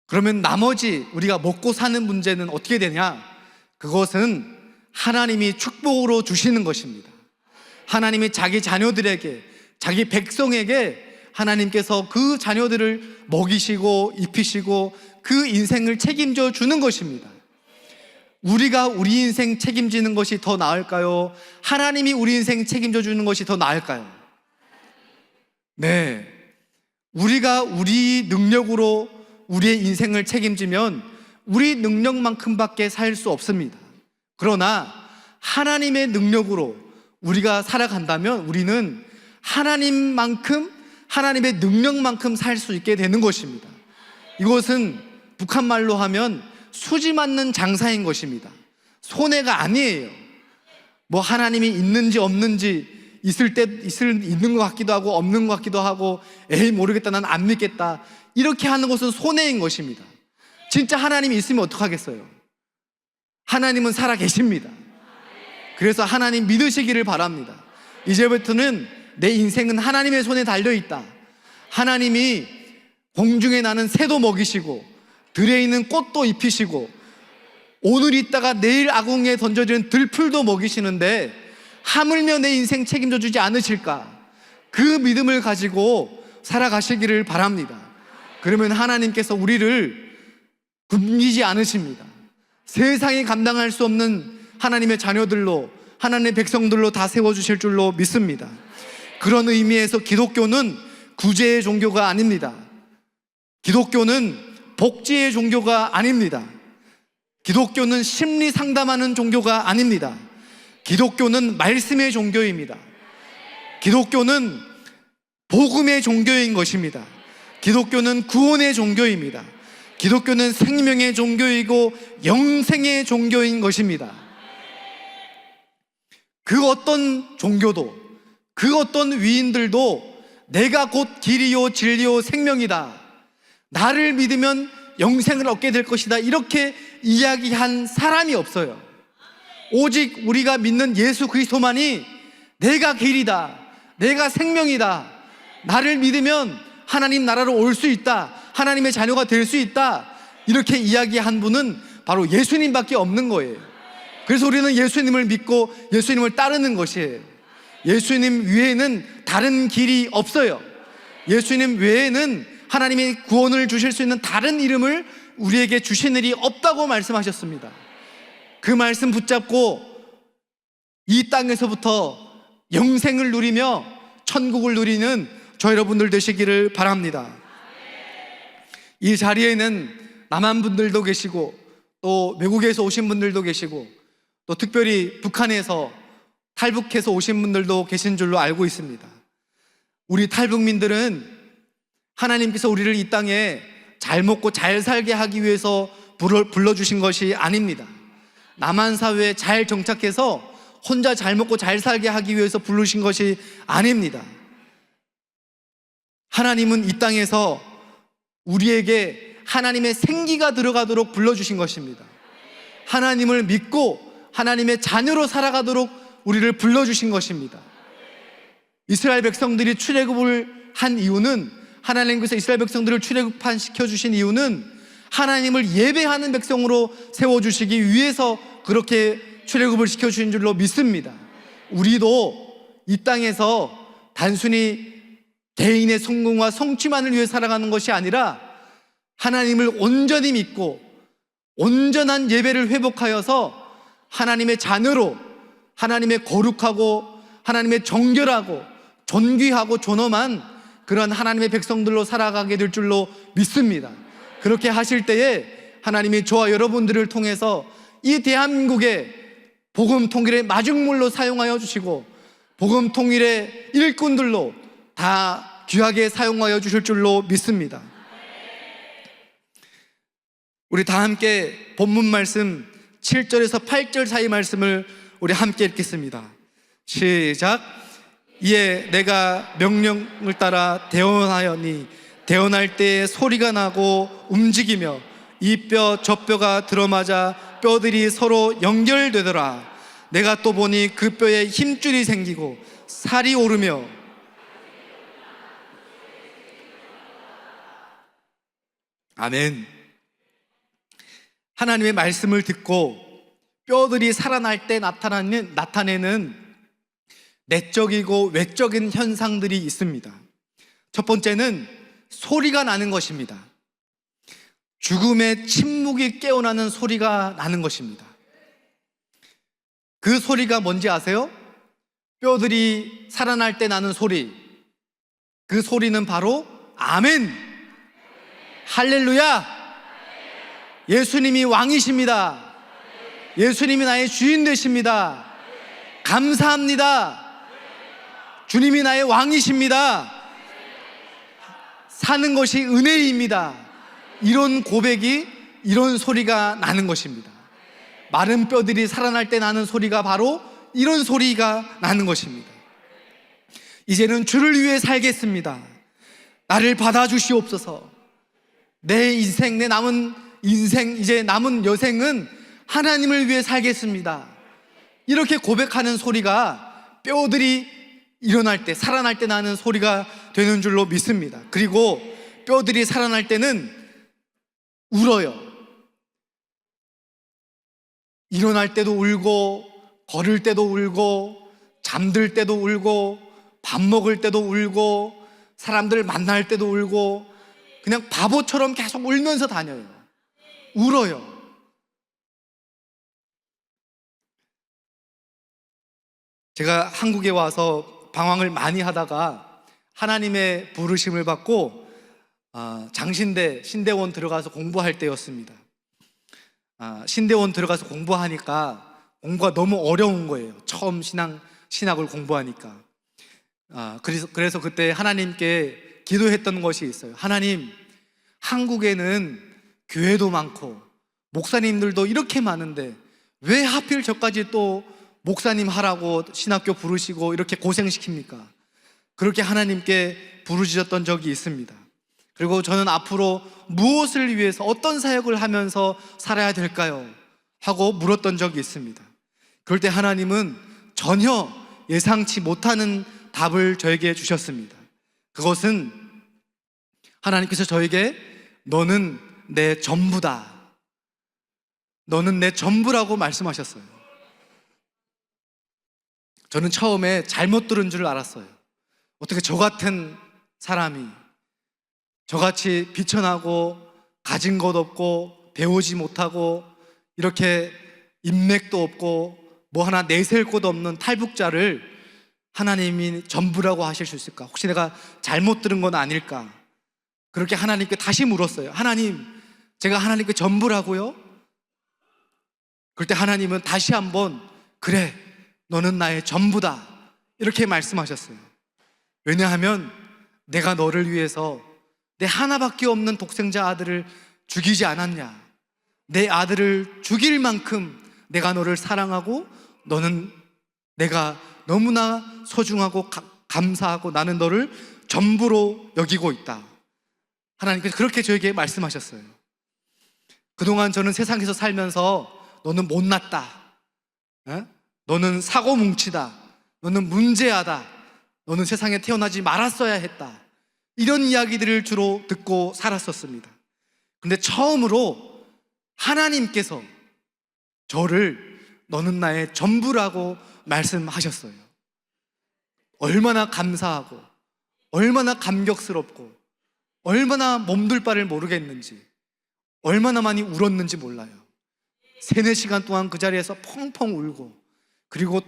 그러면 나머지 우리가 먹고 사는 문제는 어떻게 되냐? 그것은 하나님이 축복으로 주시는 것입니다. 하나님이 자기 자녀들에게, 자기 백성에게 하나님께서 그 자녀들을 먹이시고 입히시고 그 인생을 책임져 주는 것입니다. 우리가 우리 인생 책임지는 것이 더 나을까요? 하나님이 우리 인생 책임져 주는 것이 더 나을까요? 네, 우리가 우리 능력으로 우리의 인생을 책임지면 우리 능력만큼밖에 살 수 없습니다. 그러나 하나님의 능력으로 우리가 살아간다면 우리는 하나님만큼, 하나님의 능력만큼 살 수 있게 되는 것입니다. 이것은 북한말로 하면 수지 맞는 장사인 것입니다. 손해가 아니에요. 하나님이 있는지 없는지, 있는 것 같기도 하고 없는 것 같기도 하고, 에이 모르겠다, 난 안 믿겠다, 이렇게 하는 것은 손해인 것입니다. 진짜 하나님이 있으면 어떡하겠어요? 하나님은 살아 계십니다. 그래서 하나님 믿으시기를 바랍니다. 이제부터는 내 인생은 하나님의 손에 달려있다. 하나님이 공중에 나는 새도 먹이시고 들에 있는 꽃도 입히시고 오늘 있다가 내일 아궁이에 던져지는 들풀도 먹이시는데 하물며 내 인생 책임져 주지 않으실까? 그 믿음을 가지고 살아가시기를 바랍니다. 그러면 하나님께서 우리를 굶기지 않으십니다. 세상이 감당할 수 없는 하나님의 자녀들로, 하나님의 백성들로 다 세워주실 줄로 믿습니다. 그런 의미에서 기독교는 구제의 종교가 아닙니다. 기독교는 복지의 종교가 아닙니다. 기독교는 심리 상담하는 종교가 아닙니다. 기독교는 말씀의 종교입니다. 기독교는 복음의 종교인 것입니다. 기독교는 구원의 종교입니다. 기독교는 생명의 종교이고 영생의 종교인 것입니다. 그 어떤 종교도, 그 어떤 위인들도 내가 곧 길이요 진리요 생명이다, 나를 믿으면 영생을 얻게 될 것이다, 이렇게 이야기한 사람이 없어요. 오직 우리가 믿는 예수 그리스도만이 내가 길이다, 내가 생명이다, 나를 믿으면 하나님 나라로 올 수 있다, 하나님의 자녀가 될 수 있다, 이렇게 이야기한 분은 바로 예수님밖에 없는 거예요. 그래서 우리는 예수님을 믿고 예수님을 따르는 것이에요. 예수님 외에는 다른 길이 없어요. 예수님 외에는 하나님이 구원을 주실 수 있는 다른 이름을 우리에게 주신 일이 없다고 말씀하셨습니다. 그 말씀 붙잡고 이 땅에서부터 영생을 누리며 천국을 누리는 저 여러분들 되시기를 바랍니다. 이 자리에는 남한분들도 계시고 또 외국에서 오신 분들도 계시고 또 특별히 북한에서 탈북해서 오신 분들도 계신 줄로 알고 있습니다. 우리 탈북민들은 하나님께서 우리를 이 땅에 잘 먹고 잘 살게 하기 위해서 불러주신 것이 아닙니다. 남한 사회에 잘 정착해서 혼자 잘 먹고 잘 살게 하기 위해서 부르신 것이 아닙니다. 하나님은 이 땅에서 우리에게 하나님의 생기가 들어가도록 불러주신 것입니다. 하나님을 믿고 하나님의 자녀로 살아가도록 우리를 불러주신 것입니다. 이스라엘 백성들이 출애굽을 한 이유는, 하나님께서 이스라엘 백성들을 출애굽시켜 주신 이유는 하나님을 예배하는 백성으로 세워주시기 위해서 그렇게 출애굽을 시켜주신 줄로 믿습니다. 우리도 이 땅에서 단순히 개인의 성공과 성취만을 위해 살아가는 것이 아니라 하나님을 온전히 믿고 온전한 예배를 회복하여서 하나님의 자녀로, 하나님의 거룩하고 하나님의 정결하고 존귀하고 존엄한 그런 하나님의 백성들로 살아가게 될 줄로 믿습니다. 그렇게 하실 때에 하나님이 저와 여러분들을 통해서 이 대한민국의 복음 통일의 마중물로 사용하여 주시고 복음 통일의 일꾼들로 다 귀하게 사용하여 주실 줄로 믿습니다. 우리 다 함께 본문 말씀 7절에서 8절 사이 말씀을 우리 함께 읽겠습니다. 시작. 이에 내가 명령을 따라 대언하였니 대언할 때에 소리가 나고 움직이며 이 뼈 저 뼈가 들어맞아 뼈들이 서로 연결되더라. 내가 또 보니 그 뼈에 힘줄이 생기고 살이 오르며 아멘. 하나님의 말씀을 듣고 뼈들이 살아날 때 나타내는 내적이고 외적인 현상들이 있습니다. 첫 번째는 소리가 나는 것입니다. 죽음의 침묵이 깨어나는 소리가 나는 것입니다. 그 소리가 뭔지 아세요? 뼈들이 살아날 때 나는 소리, 그 소리는 바로 아멘, 할렐루야, 예수님이 왕이십니다, 예수님이 나의 주인 되십니다, 감사합니다, 주님이 나의 왕이십니다, 사는 것이 은혜입니다. 이런 고백이, 이런 소리가 나는 것입니다. 마른 뼈들이 살아날 때 나는 소리가 바로 이런 소리가 나는 것입니다. 이제는 주를 위해 살겠습니다. 나를 받아주시옵소서. 내 인생, 내 남은 인생, 이제 남은 여생은 하나님을 위해 살겠습니다. 이렇게 고백하는 소리가 뼈들이 일어날 때, 살아날 때 나는 소리가 되는 줄로 믿습니다. 그리고 뼈들이 살아날 때는 울어요. 일어날 때도 울고, 걸을 때도 울고, 잠들 때도 울고, 밥 먹을 때도 울고, 사람들 만날 때도 울고, 그냥 바보처럼 계속 울면서 다녀요. 울어요. 제가 한국에 와서 방황을 많이 하다가 하나님의 부르심을 받고 장신대, 신대원 들어가서 공부할 때였습니다. 신대원 들어가서 공부하니까 공부가 너무 어려운 거예요. 처음 신학을 공부하니까. 그래서 그때 하나님께 기도했던 것이 있어요. 하나님, 한국에는 교회도 많고 목사님들도 이렇게 많은데 왜 하필 저까지 또 목사님 하라고 신학교 부르시고 이렇게 고생시킵니까? 그렇게 하나님께 부르짖었던 적이 있습니다. 그리고 저는 앞으로 무엇을 위해서, 어떤 사역을 하면서 살아야 될까요? 하고 물었던 적이 있습니다. 그럴 때 하나님은 전혀 예상치 못하는 답을 저에게 주셨습니다. 그것은 하나님께서 저에게 너는 내 전부다, 너는 내 전부라고 말씀하셨어요. 저는 처음에 잘못 들은 줄 알았어요. 어떻게 저 같은 사람이, 저같이 비천하고 가진 것 없고 배우지 못하고 이렇게 인맥도 없고 뭐 하나 내세울 곳 없는 탈북자를 하나님이 전부라고 하실 수 있을까? 혹시 내가 잘못 들은 건 아닐까? 그렇게 하나님께 다시 물었어요. 하나님, 제가 하나님께 전부라고요? 그럴 때 하나님은 다시 한번 그래, 너는 나의 전부다, 이렇게 말씀하셨어요. 왜냐하면 내가 너를 위해서 내 하나밖에 없는 독생자 아들을 죽이지 않았냐? 내 아들을 죽일 만큼 내가 너를 사랑하고 너는 내가 너무나 소중하고 감사하고 나는 너를 전부로 여기고 있다. 하나님께서 그렇게 저에게 말씀하셨어요. 그동안 저는 세상에서 살면서 너는 못났다, 너는 사고뭉치다, 너는 문제하다, 너는 세상에 태어나지 말았어야 했다, 이런 이야기들을 주로 듣고 살았었습니다. 근데 처음으로 하나님께서 저를 너는 나의 전부라고 말씀하셨어요. 얼마나 감사하고 얼마나 감격스럽고 얼마나 몸둘 바를 모르겠는지, 얼마나 많이 울었는지 몰라요. 3-4시간 동안 그 자리에서 펑펑 울고, 그리고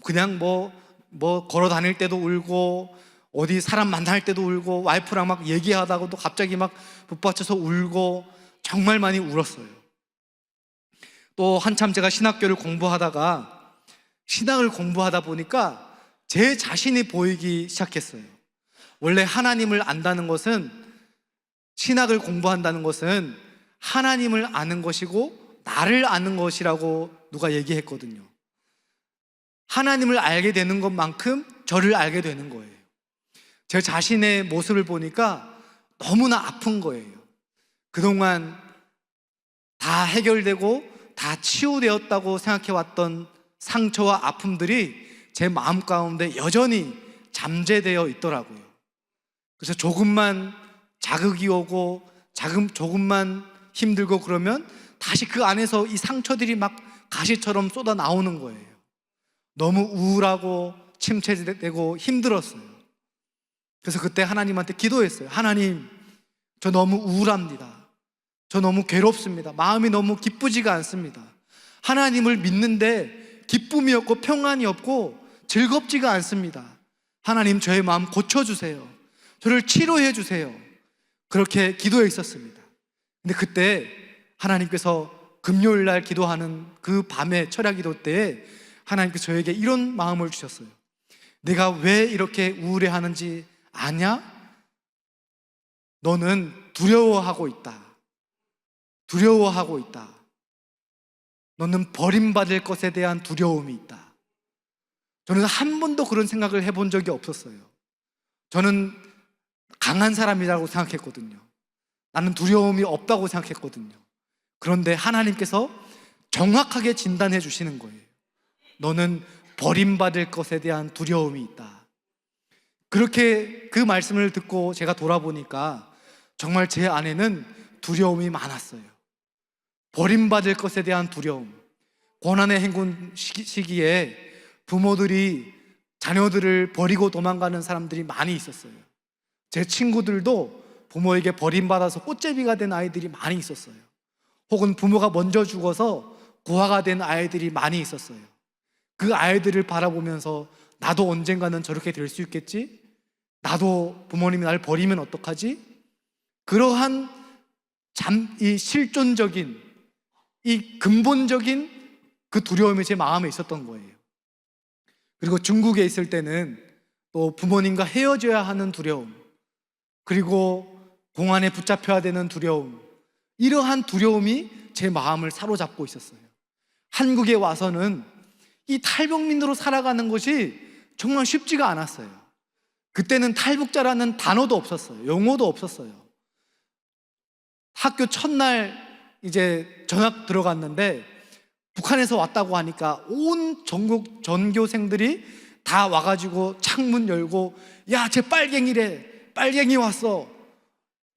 그냥 뭐 걸어 다닐 때도 울고, 어디 사람 만날 때도 울고, 와이프랑 막 얘기하다가도 갑자기 막 붙받쳐서 울고, 정말 많이 울었어요. 또 한참 제가 신학교를 공부하다가 신학을 공부하다 보니까 제 자신이 보이기 시작했어요. 원래 하나님을 안다는 것은, 신학을 공부한다는 것은 하나님을 아는 것이고 나를 아는 것이라고 누가 얘기했거든요. 하나님을 알게 되는 것만큼 저를 알게 되는 거예요. 제 자신의 모습을 보니까 너무나 아픈 거예요. 그동안 다 해결되고 다 치유되었다고 생각해왔던 상처와 아픔들이 제 마음 가운데 여전히 잠재되어 있더라고요. 그래서 조금만 자극이 오고 조금만 힘들고 그러면 다시 그 안에서 이 상처들이 막 가시처럼 쏟아 나오는 거예요. 너무 우울하고 침체되고 힘들었어요. 그래서 그때 하나님한테 기도했어요. 하나님, 저 너무 우울합니다. 저 너무 괴롭습니다. 마음이 너무 기쁘지가 않습니다. 하나님을 믿는데 기쁨이 없고 평안이 없고 즐겁지가 않습니다. 하나님, 저의 마음 고쳐주세요. 저를 치료해 주세요. 그렇게 기도했었습니다. 근데 그때 하나님께서 금요일 날 기도하는 그 밤에 철야 기도 때에 하나님께서 저에게 이런 마음을 주셨어요. 내가 왜 이렇게 우울해하는지 아냐? 너는 두려워하고 있다. 두려워하고 있다. 너는 버림받을 것에 대한 두려움이 있다. 저는 한 번도 그런 생각을 해본 적이 없었어요. 저는 강한 사람이라고 생각했거든요. 나는 두려움이 없다고 생각했거든요. 그런데 하나님께서 정확하게 진단해 주시는 거예요. 너는 버림받을 것에 대한 두려움이 있다. 그렇게 그 말씀을 듣고 제가 돌아보니까 정말 제 안에는 두려움이 많았어요. 버림받을 것에 대한 두려움. 고난의 행군 시기에 부모들이 자녀들을 버리고 도망가는 사람들이 많이 있었어요. 제 친구들도 부모에게 버림받아서 꽃제비가 된 아이들이 많이 있었어요. 혹은 부모가 먼저 죽어서 고아가 된 아이들이 많이 있었어요. 그 아이들을 바라보면서 나도 언젠가는 저렇게 될 수 있겠지? 나도 부모님이 날 버리면 어떡하지? 그러한 이 실존적인, 이 근본적인 그 두려움이 제 마음에 있었던 거예요. 그리고 중국에 있을 때는 또 부모님과 헤어져야 하는 두려움, 그리고 공안에 붙잡혀야 되는 두려움, 이러한 두려움이 제 마음을 사로잡고 있었어요. 한국에 와서는 이 탈북민으로 살아가는 것이 정말 쉽지가 않았어요. 그때는 탈북자라는 단어도 없었어요. 용어도 없었어요. 학교 첫날 이제 전학 들어갔는데 북한에서 왔다고 하니까 온 전국 전교생들이 다 와가지고 창문 열고, 야, 쟤 빨갱이래, 빨갱이 왔어,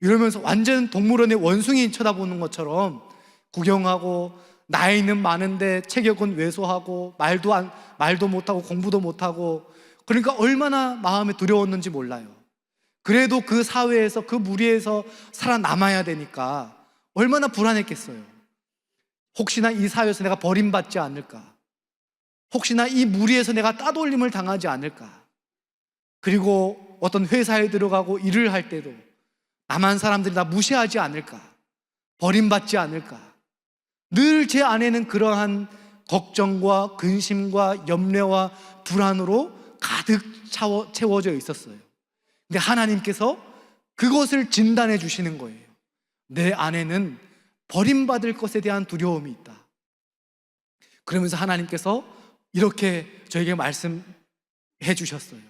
이러면서 완전 동물원의 원숭이 쳐다보는 것처럼 구경하고, 나이는 많은데 체격은 왜소하고 말도 못하고 공부도 못하고, 그러니까 얼마나 마음에 두려웠는지 몰라요. 그래도 그 사회에서, 그 무리에서 살아남아야 되니까 얼마나 불안했겠어요. 혹시나 이 사회에서 내가 버림받지 않을까, 혹시나 이 무리에서 내가 따돌림을 당하지 않을까, 그리고 어떤 회사에 들어가고 일을 할 때도 남한 사람들이 나 무시하지 않을까, 버림받지 않을까, 늘 제 안에는 그러한 걱정과 근심과 염려와 불안으로 가득 채워져 있었어요. 근데 하나님께서 그것을 진단해 주시는 거예요. 내 안에는 버림받을 것에 대한 두려움이 있다. 그러면서 하나님께서 이렇게 저에게 말씀해 주셨어요.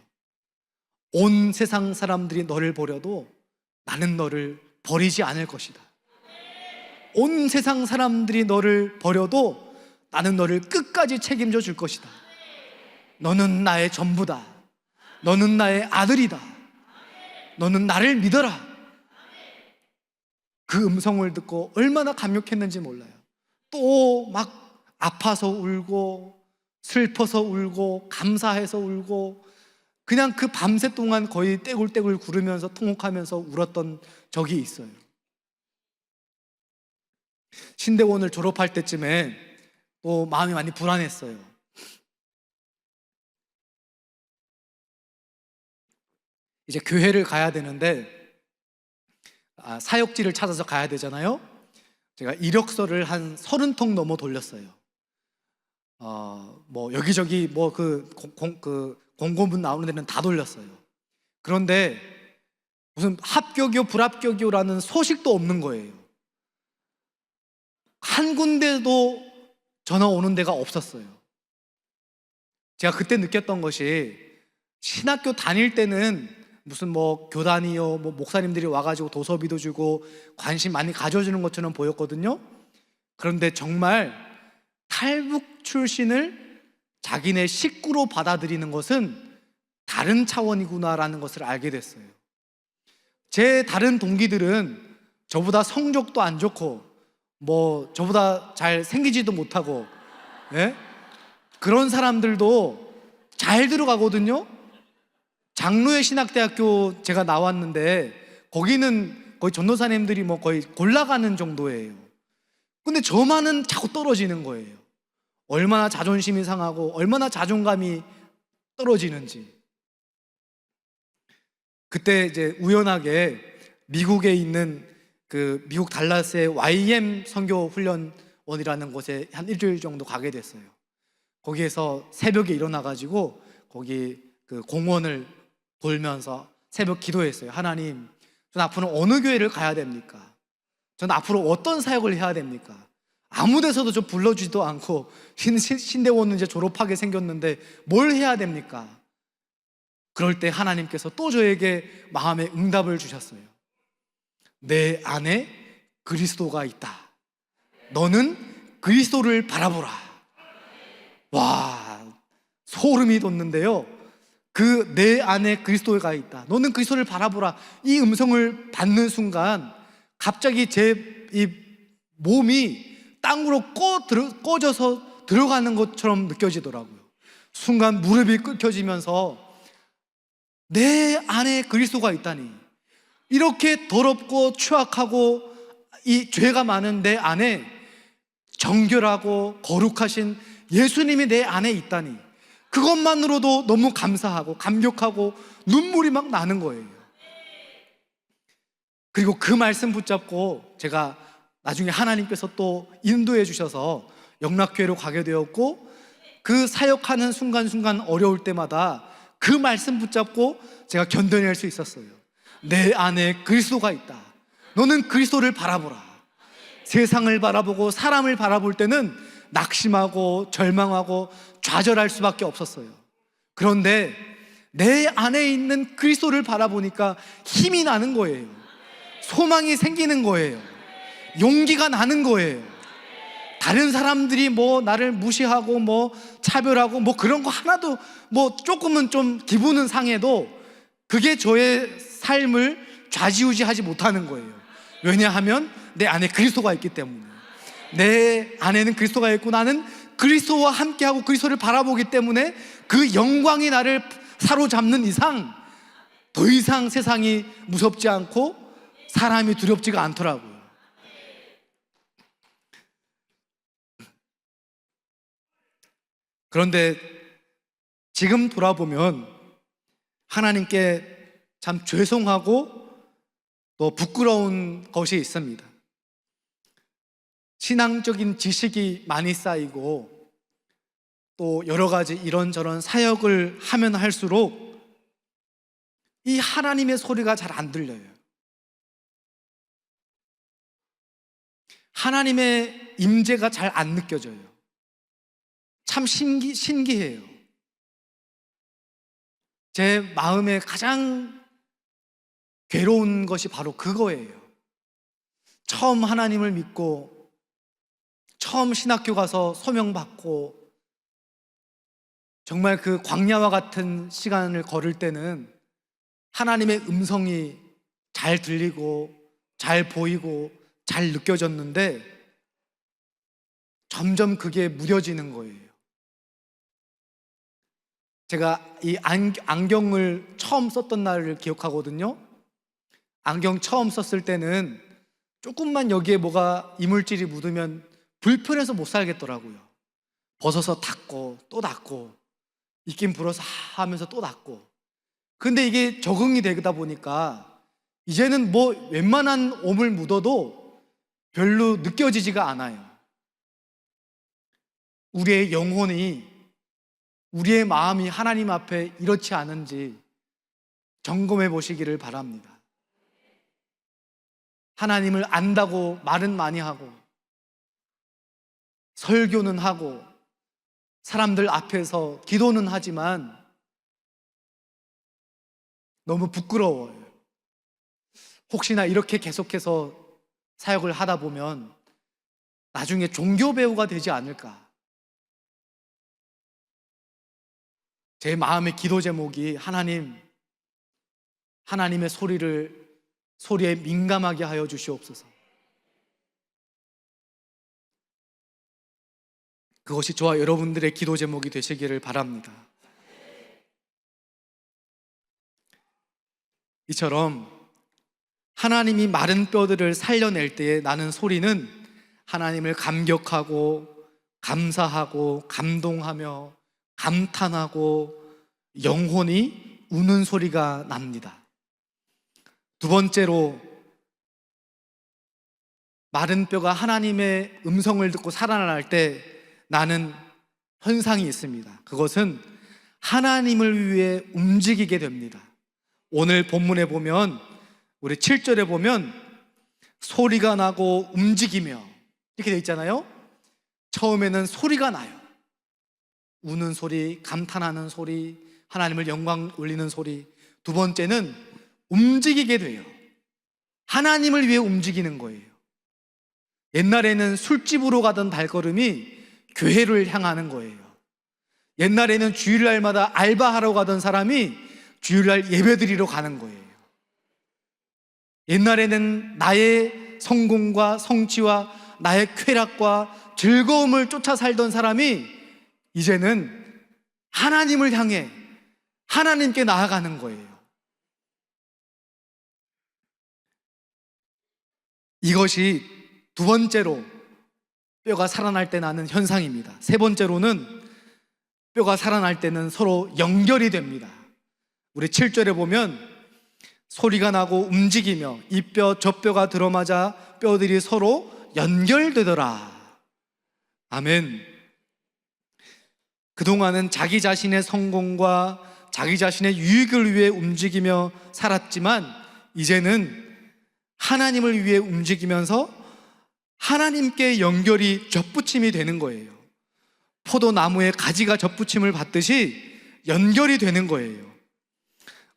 온 세상 사람들이 너를 버려도 나는 너를 버리지 않을 것이다. 온 세상 사람들이 너를 버려도 나는 너를 끝까지 책임져 줄 것이다. 너는 나의 전부다. 너는 나의 아들이다. 너는 나를 믿어라. 그 음성을 듣고 얼마나 감격했는지 몰라요. 또 막 아파서 울고, 슬퍼서 울고, 감사해서 울고, 그냥 그 밤새 동안 거의 떼굴떼굴 구르면서 통곡하면서 울었던 적이 있어요. 신대원을 졸업할 때쯤에 또 마음이 많이 불안했어요. 이제 교회를 가야 되는데 사역지를 찾아서 가야 되잖아요. 제가 이력서를 한 30통 넘어 돌렸어요. 뭐 여기저기 뭐 그 공고문 나오는 데는 다 돌렸어요. 그런데 무슨 합격이요 불합격이요라는 소식도 없는 거예요. 한 군데도 전화 오는 데가 없었어요. 제가 그때 느꼈던 것이, 신학교 다닐 때는 무슨 뭐 교단이요, 뭐 목사님들이 와가지고 도서비도 주고 관심 많이 가져주는 것처럼 보였거든요. 그런데 정말 탈북 출신을 자기네 식구로 받아들이는 것은 다른 차원이구나라는 것을 알게 됐어요. 제 다른 동기들은 저보다 성적도 안 좋고 뭐 저보다 잘 생기지도 못하고, 예? 그런 사람들도 잘 들어가거든요. 장로의 신학대학교 제가 나왔는데 거기는 거의 전도사님들이 뭐 거의 골라가는 정도예요. 근데 저만은 자꾸 떨어지는 거예요. 얼마나 자존심이 상하고 얼마나 자존감이 떨어지는지. 그때 이제 우연하게 미국에 있는 그 미국 달라스의 YM 선교 훈련원이라는 곳에 한 일주일 정도 가게 됐어요. 거기에서 새벽에 일어나가지고 거기 그 공원을 돌면서 새벽 기도했어요. 하나님, 전 앞으로 어느 교회를 가야 됩니까? 전 앞으로 어떤 사역을 해야 됩니까? 아무 데서도 좀 불러주지도 않고 신대원은 이제 졸업하게 생겼는데 뭘 해야 됩니까? 그럴 때 하나님께서 또 저에게 마음의 응답을 주셨어요. 내 안에 그리스도가 있다. 너는 그리스도를 바라보라. 와, 소름이 돋는데요. 그 내 안에 그리스도가 있다. 너는 그리스도를 바라보라. 이 음성을 받는 순간 갑자기 제 이 몸이 땅으로 꺼져서 들어가는 것처럼 느껴지더라고요. 순간 무릎이 꿇혀지면서 내 안에 그리스도가 있다니, 이렇게 더럽고 추악하고 이 죄가 많은 내 안에 정결하고 거룩하신 예수님이 내 안에 있다니, 그것만으로도 너무 감사하고 감격하고 눈물이 막 나는 거예요. 그리고 그 말씀 붙잡고 제가 나중에 하나님께서 또 인도해 주셔서 영락교회로 가게 되었고, 그 사역하는 순간순간 어려울 때마다 그 말씀 붙잡고 제가 견뎌낼 수 있었어요. 내 안에 그리스도가 있다. 너는 그리스도를 바라보라. 세상을 바라보고 사람을 바라볼 때는 낙심하고 절망하고 좌절할 수밖에 없었어요. 그런데 내 안에 있는 그리스도를 바라보니까 힘이 나는 거예요. 소망이 생기는 거예요. 용기가 나는 거예요. 다른 사람들이 뭐 나를 무시하고 뭐 차별하고 뭐 그런 거 하나도 뭐 조금은 좀 기분은 상해도 그게 저의 삶을 좌지우지하지 못하는 거예요. 왜냐하면 내 안에 그리스도가 있기 때문에. 내 안에는 그리스도가 있고 나는 그리스도와 함께하고 그리스도를 바라보기 때문에 그 영광이 나를 사로잡는 이상 더 이상 세상이 무섭지 않고 사람이 두렵지가 않더라고요. 그런데 지금 돌아보면 하나님께 참 죄송하고 또 부끄러운 것이 있습니다. 신앙적인 지식이 많이 쌓이고 또 여러 가지 이런저런 사역을 하면 할수록 이 하나님의 소리가 잘 안 들려요. 하나님의 임재가 잘 안 느껴져요. 참 신기해요. 제 마음에 가장 괴로운 것이 바로 그거예요. 처음 하나님을 믿고 처음 신학교 가서 소명받고 정말 그 광야와 같은 시간을 걸을 때는 하나님의 음성이 잘 들리고 잘 보이고 잘 느껴졌는데 점점 그게 무뎌지는 거예요. 제가 이 안경을 처음 썼던 날을 기억하거든요. 안경 처음 썼을 때는 조금만 여기에 뭐가 이물질이 묻으면 불편해서 못 살겠더라고요. 벗어서 닦고 또 닦고 입김 불어서 하면서 또 닦고. 근데 이게 적응이 되다 보니까 이제는 뭐 웬만한 오물 묻어도 별로 느껴지지가 않아요. 우리의 영혼이, 우리의 마음이 하나님 앞에 이렇지 않은지 점검해 보시기를 바랍니다. 하나님을 안다고 말은 많이 하고 설교는 하고 사람들 앞에서 기도는 하지만 너무 부끄러워요. 혹시나 이렇게 계속해서 사역을 하다 보면 나중에 종교 배우가 되지 않을까. 제 마음의 기도 제목이 하나님의 소리에 민감하게 하여 주시옵소서. 그것이 저와 여러분들의 기도 제목이 되시기를 바랍니다. 이처럼 하나님이 마른 뼈들을 살려낼 때에 나는 소리는 하나님을 감격하고 감사하고 감동하며 감탄하고 영혼이 우는 소리가 납니다. 두 번째로 마른 뼈가 하나님의 음성을 듣고 살아날 때 나는 현상이 있습니다. 그것은 하나님을 위해 움직이게 됩니다. 오늘 본문에 보면 우리 7절에 보면 소리가 나고 움직이며 이렇게 되어 있잖아요. 처음에는 소리가 나요. 우는 소리, 감탄하는 소리, 하나님을 영광 올리는 소리. 두 번째는 움직이게 돼요. 하나님을 위해 움직이는 거예요. 옛날에는 술집으로 가던 발걸음이 교회를 향하는 거예요. 옛날에는 주일날마다 알바하러 가던 사람이 주일날 예배드리러 가는 거예요. 옛날에는 나의 성공과 성취와 나의 쾌락과 즐거움을 쫓아 살던 사람이 이제는 하나님을 향해 하나님께 나아가는 거예요. 이것이 두 번째로 뼈가 살아날 때 나는 현상입니다. 세 번째로는 뼈가 살아날 때는 서로 연결이 됩니다. 우리 7절에 보면 소리가 나고 움직이며 이 뼈 저 뼈가 들어맞아 뼈들이 서로 연결되더라. 아멘. 그동안은 자기 자신의 성공과 자기 자신의 유익을 위해 움직이며 살았지만 이제는 하나님을 위해 움직이면서 하나님께 연결이 접붙임이 되는 거예요. 포도나무에 가지가 접붙임을 받듯이 연결이 되는 거예요.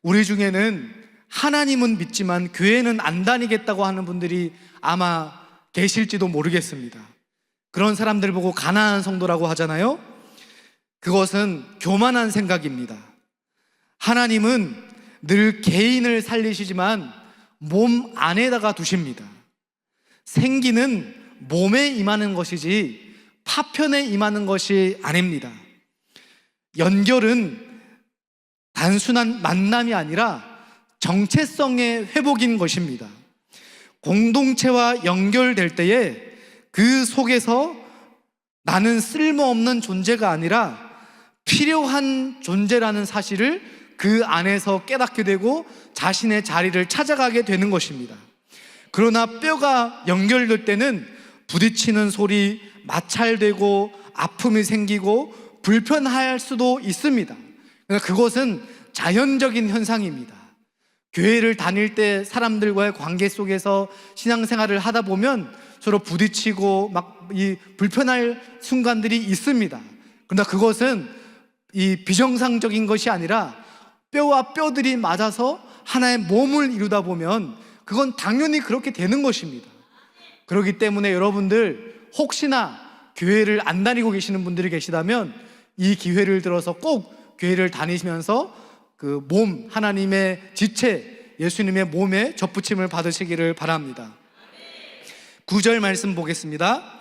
우리 중에는 하나님은 믿지만 교회는 안 다니겠다고 하는 분들이 아마 계실지도 모르겠습니다. 그런 사람들 보고 가난한 성도라고 하잖아요. 그것은 교만한 생각입니다. 하나님은 늘 개인을 살리시지만 몸 안에다가 두십니다. 생기는 몸에 임하는 것이지 파편에 임하는 것이 아닙니다. 연결은 단순한 만남이 아니라 정체성의 회복인 것입니다. 공동체와 연결될 때에 그 속에서 나는 쓸모없는 존재가 아니라 필요한 존재라는 사실을 그 안에서 깨닫게 되고 자신의 자리를 찾아가게 되는 것입니다. 그러나 뼈가 연결될 때는 부딪히는 소리, 마찰되고 아픔이 생기고 불편할 수도 있습니다. 그러니까 그것은 자연적인 현상입니다. 교회를 다닐 때 사람들과의 관계 속에서 신앙생활을 하다 보면 서로 부딪히고 막 이 불편할 순간들이 있습니다. 그러나 그것은 이 비정상적인 것이 아니라 뼈와 뼈들이 맞아서 하나의 몸을 이루다 보면 그건 당연히 그렇게 되는 것입니다. 그렇기 때문에 여러분들 혹시나 교회를 안 다니고 계시는 분들이 계시다면 이 기회를 들어서 꼭 교회를 다니시면서 그 몸, 하나님의 지체, 예수님의 몸에 접붙임을 받으시기를 바랍니다. 9절 말씀 보겠습니다.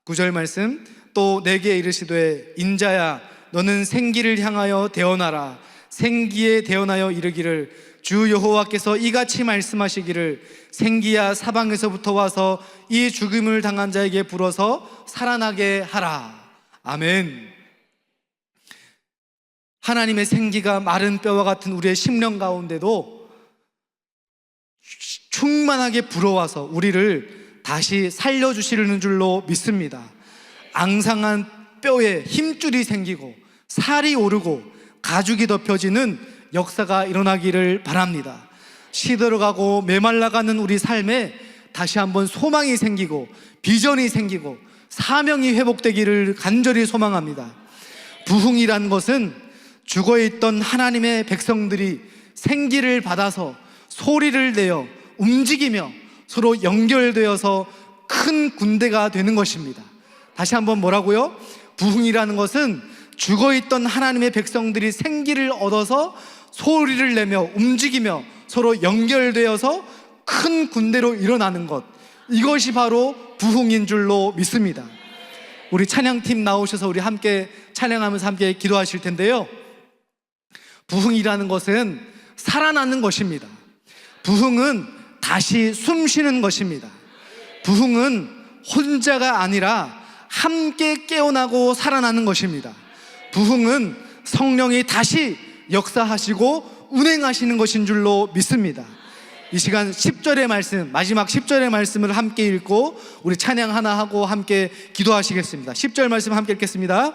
9절 말씀, 또 내게 이르시되 인자야 너는 생기를 향하여 대언하라. 생기에 대언하여 이르기를 주 여호와께서 이같이 말씀하시기를 생기야 사방에서부터 와서 이 죽음을 당한 자에게 불어서 살아나게 하라. 아멘. 하나님의 생기가 마른 뼈와 같은 우리의 심령 가운데도 충만하게 불어와서 우리를 다시 살려주시는 줄로 믿습니다. 앙상한 뼈에 힘줄이 생기고 살이 오르고 가죽이 덮여지는 역사가 일어나기를 바랍니다. 시들어가고 메말라가는 우리 삶에 다시 한번 소망이 생기고 비전이 생기고 사명이 회복되기를 간절히 소망합니다. 부흥이란 것은 죽어있던 하나님의 백성들이 생기를 받아서 소리를 내어 움직이며 서로 연결되어서 큰 군대가 되는 것입니다. 다시 한번 뭐라고요? 부흥이라는 것은 죽어있던 하나님의 백성들이 생기를 얻어서 소리를 내며 움직이며 서로 연결되어서 큰 군대로 일어나는 것, 이것이 바로 부흥인 줄로 믿습니다. 우리 찬양팀 나오셔서 우리 함께 찬양하면서 함께 기도하실 텐데요, 부흥이라는 것은 살아나는 것입니다. 부흥은 다시 숨쉬는 것입니다. 부흥은 혼자가 아니라 함께 깨어나고 살아나는 것입니다. 부흥은 성령이 다시 역사하시고 운행하시는 것인 줄로 믿습니다. 이 시간 10절의 말씀, 마지막 10절의 말씀을 함께 읽고 우리 찬양 하나 하고 함께 기도하시겠습니다. 10절 말씀 함께 읽겠습니다.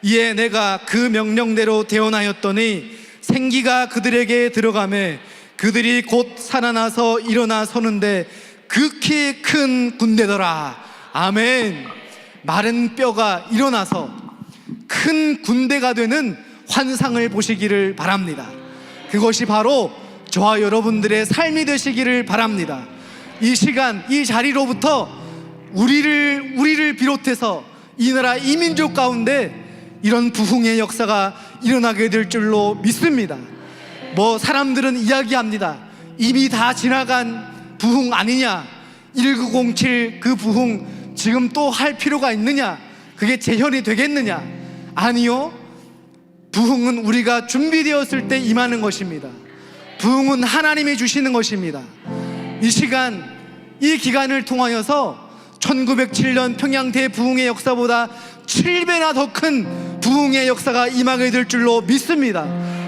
이에 내가 그 명령대로 대언하였더니 생기가 그들에게 들어가매 그들이 곧 살아나서 일어나 서는데 극히 큰 군대더라. 아멘. 마른 뼈가 일어나서 큰 군대가 되는 환상을 보시기를 바랍니다. 그것이 바로 저와 여러분들의 삶이 되시기를 바랍니다. 이 시간 이 자리로부터 우리를 비롯해서 이 나라 이 민족 가운데 이런 부흥의 역사가 일어나게 될 줄로 믿습니다. 뭐 사람들은 이야기합니다. 이미 다 지나간 부흥 아니냐, 1907 그 부흥 지금 또 할 필요가 있느냐, 그게 재현이 되겠느냐. 아니요, 부흥은 우리가 준비되었을 때 임하는 것입니다. 부흥은 하나님이 주시는 것입니다. 이 시간 이 기간을 통하여서 1907년 평양 대부흥의 역사보다 7배나 더 큰 부흥의 역사가 임하게 될 줄로 믿습니다.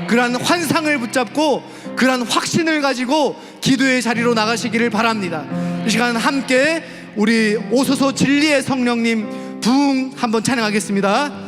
그러한 환상을 붙잡고 그러한 확신을 가지고 기도의 자리로 나가시기를 바랍니다. 이 시간 함께 우리 오소서 진리의 성령님 부흥 한번 찬양하겠습니다.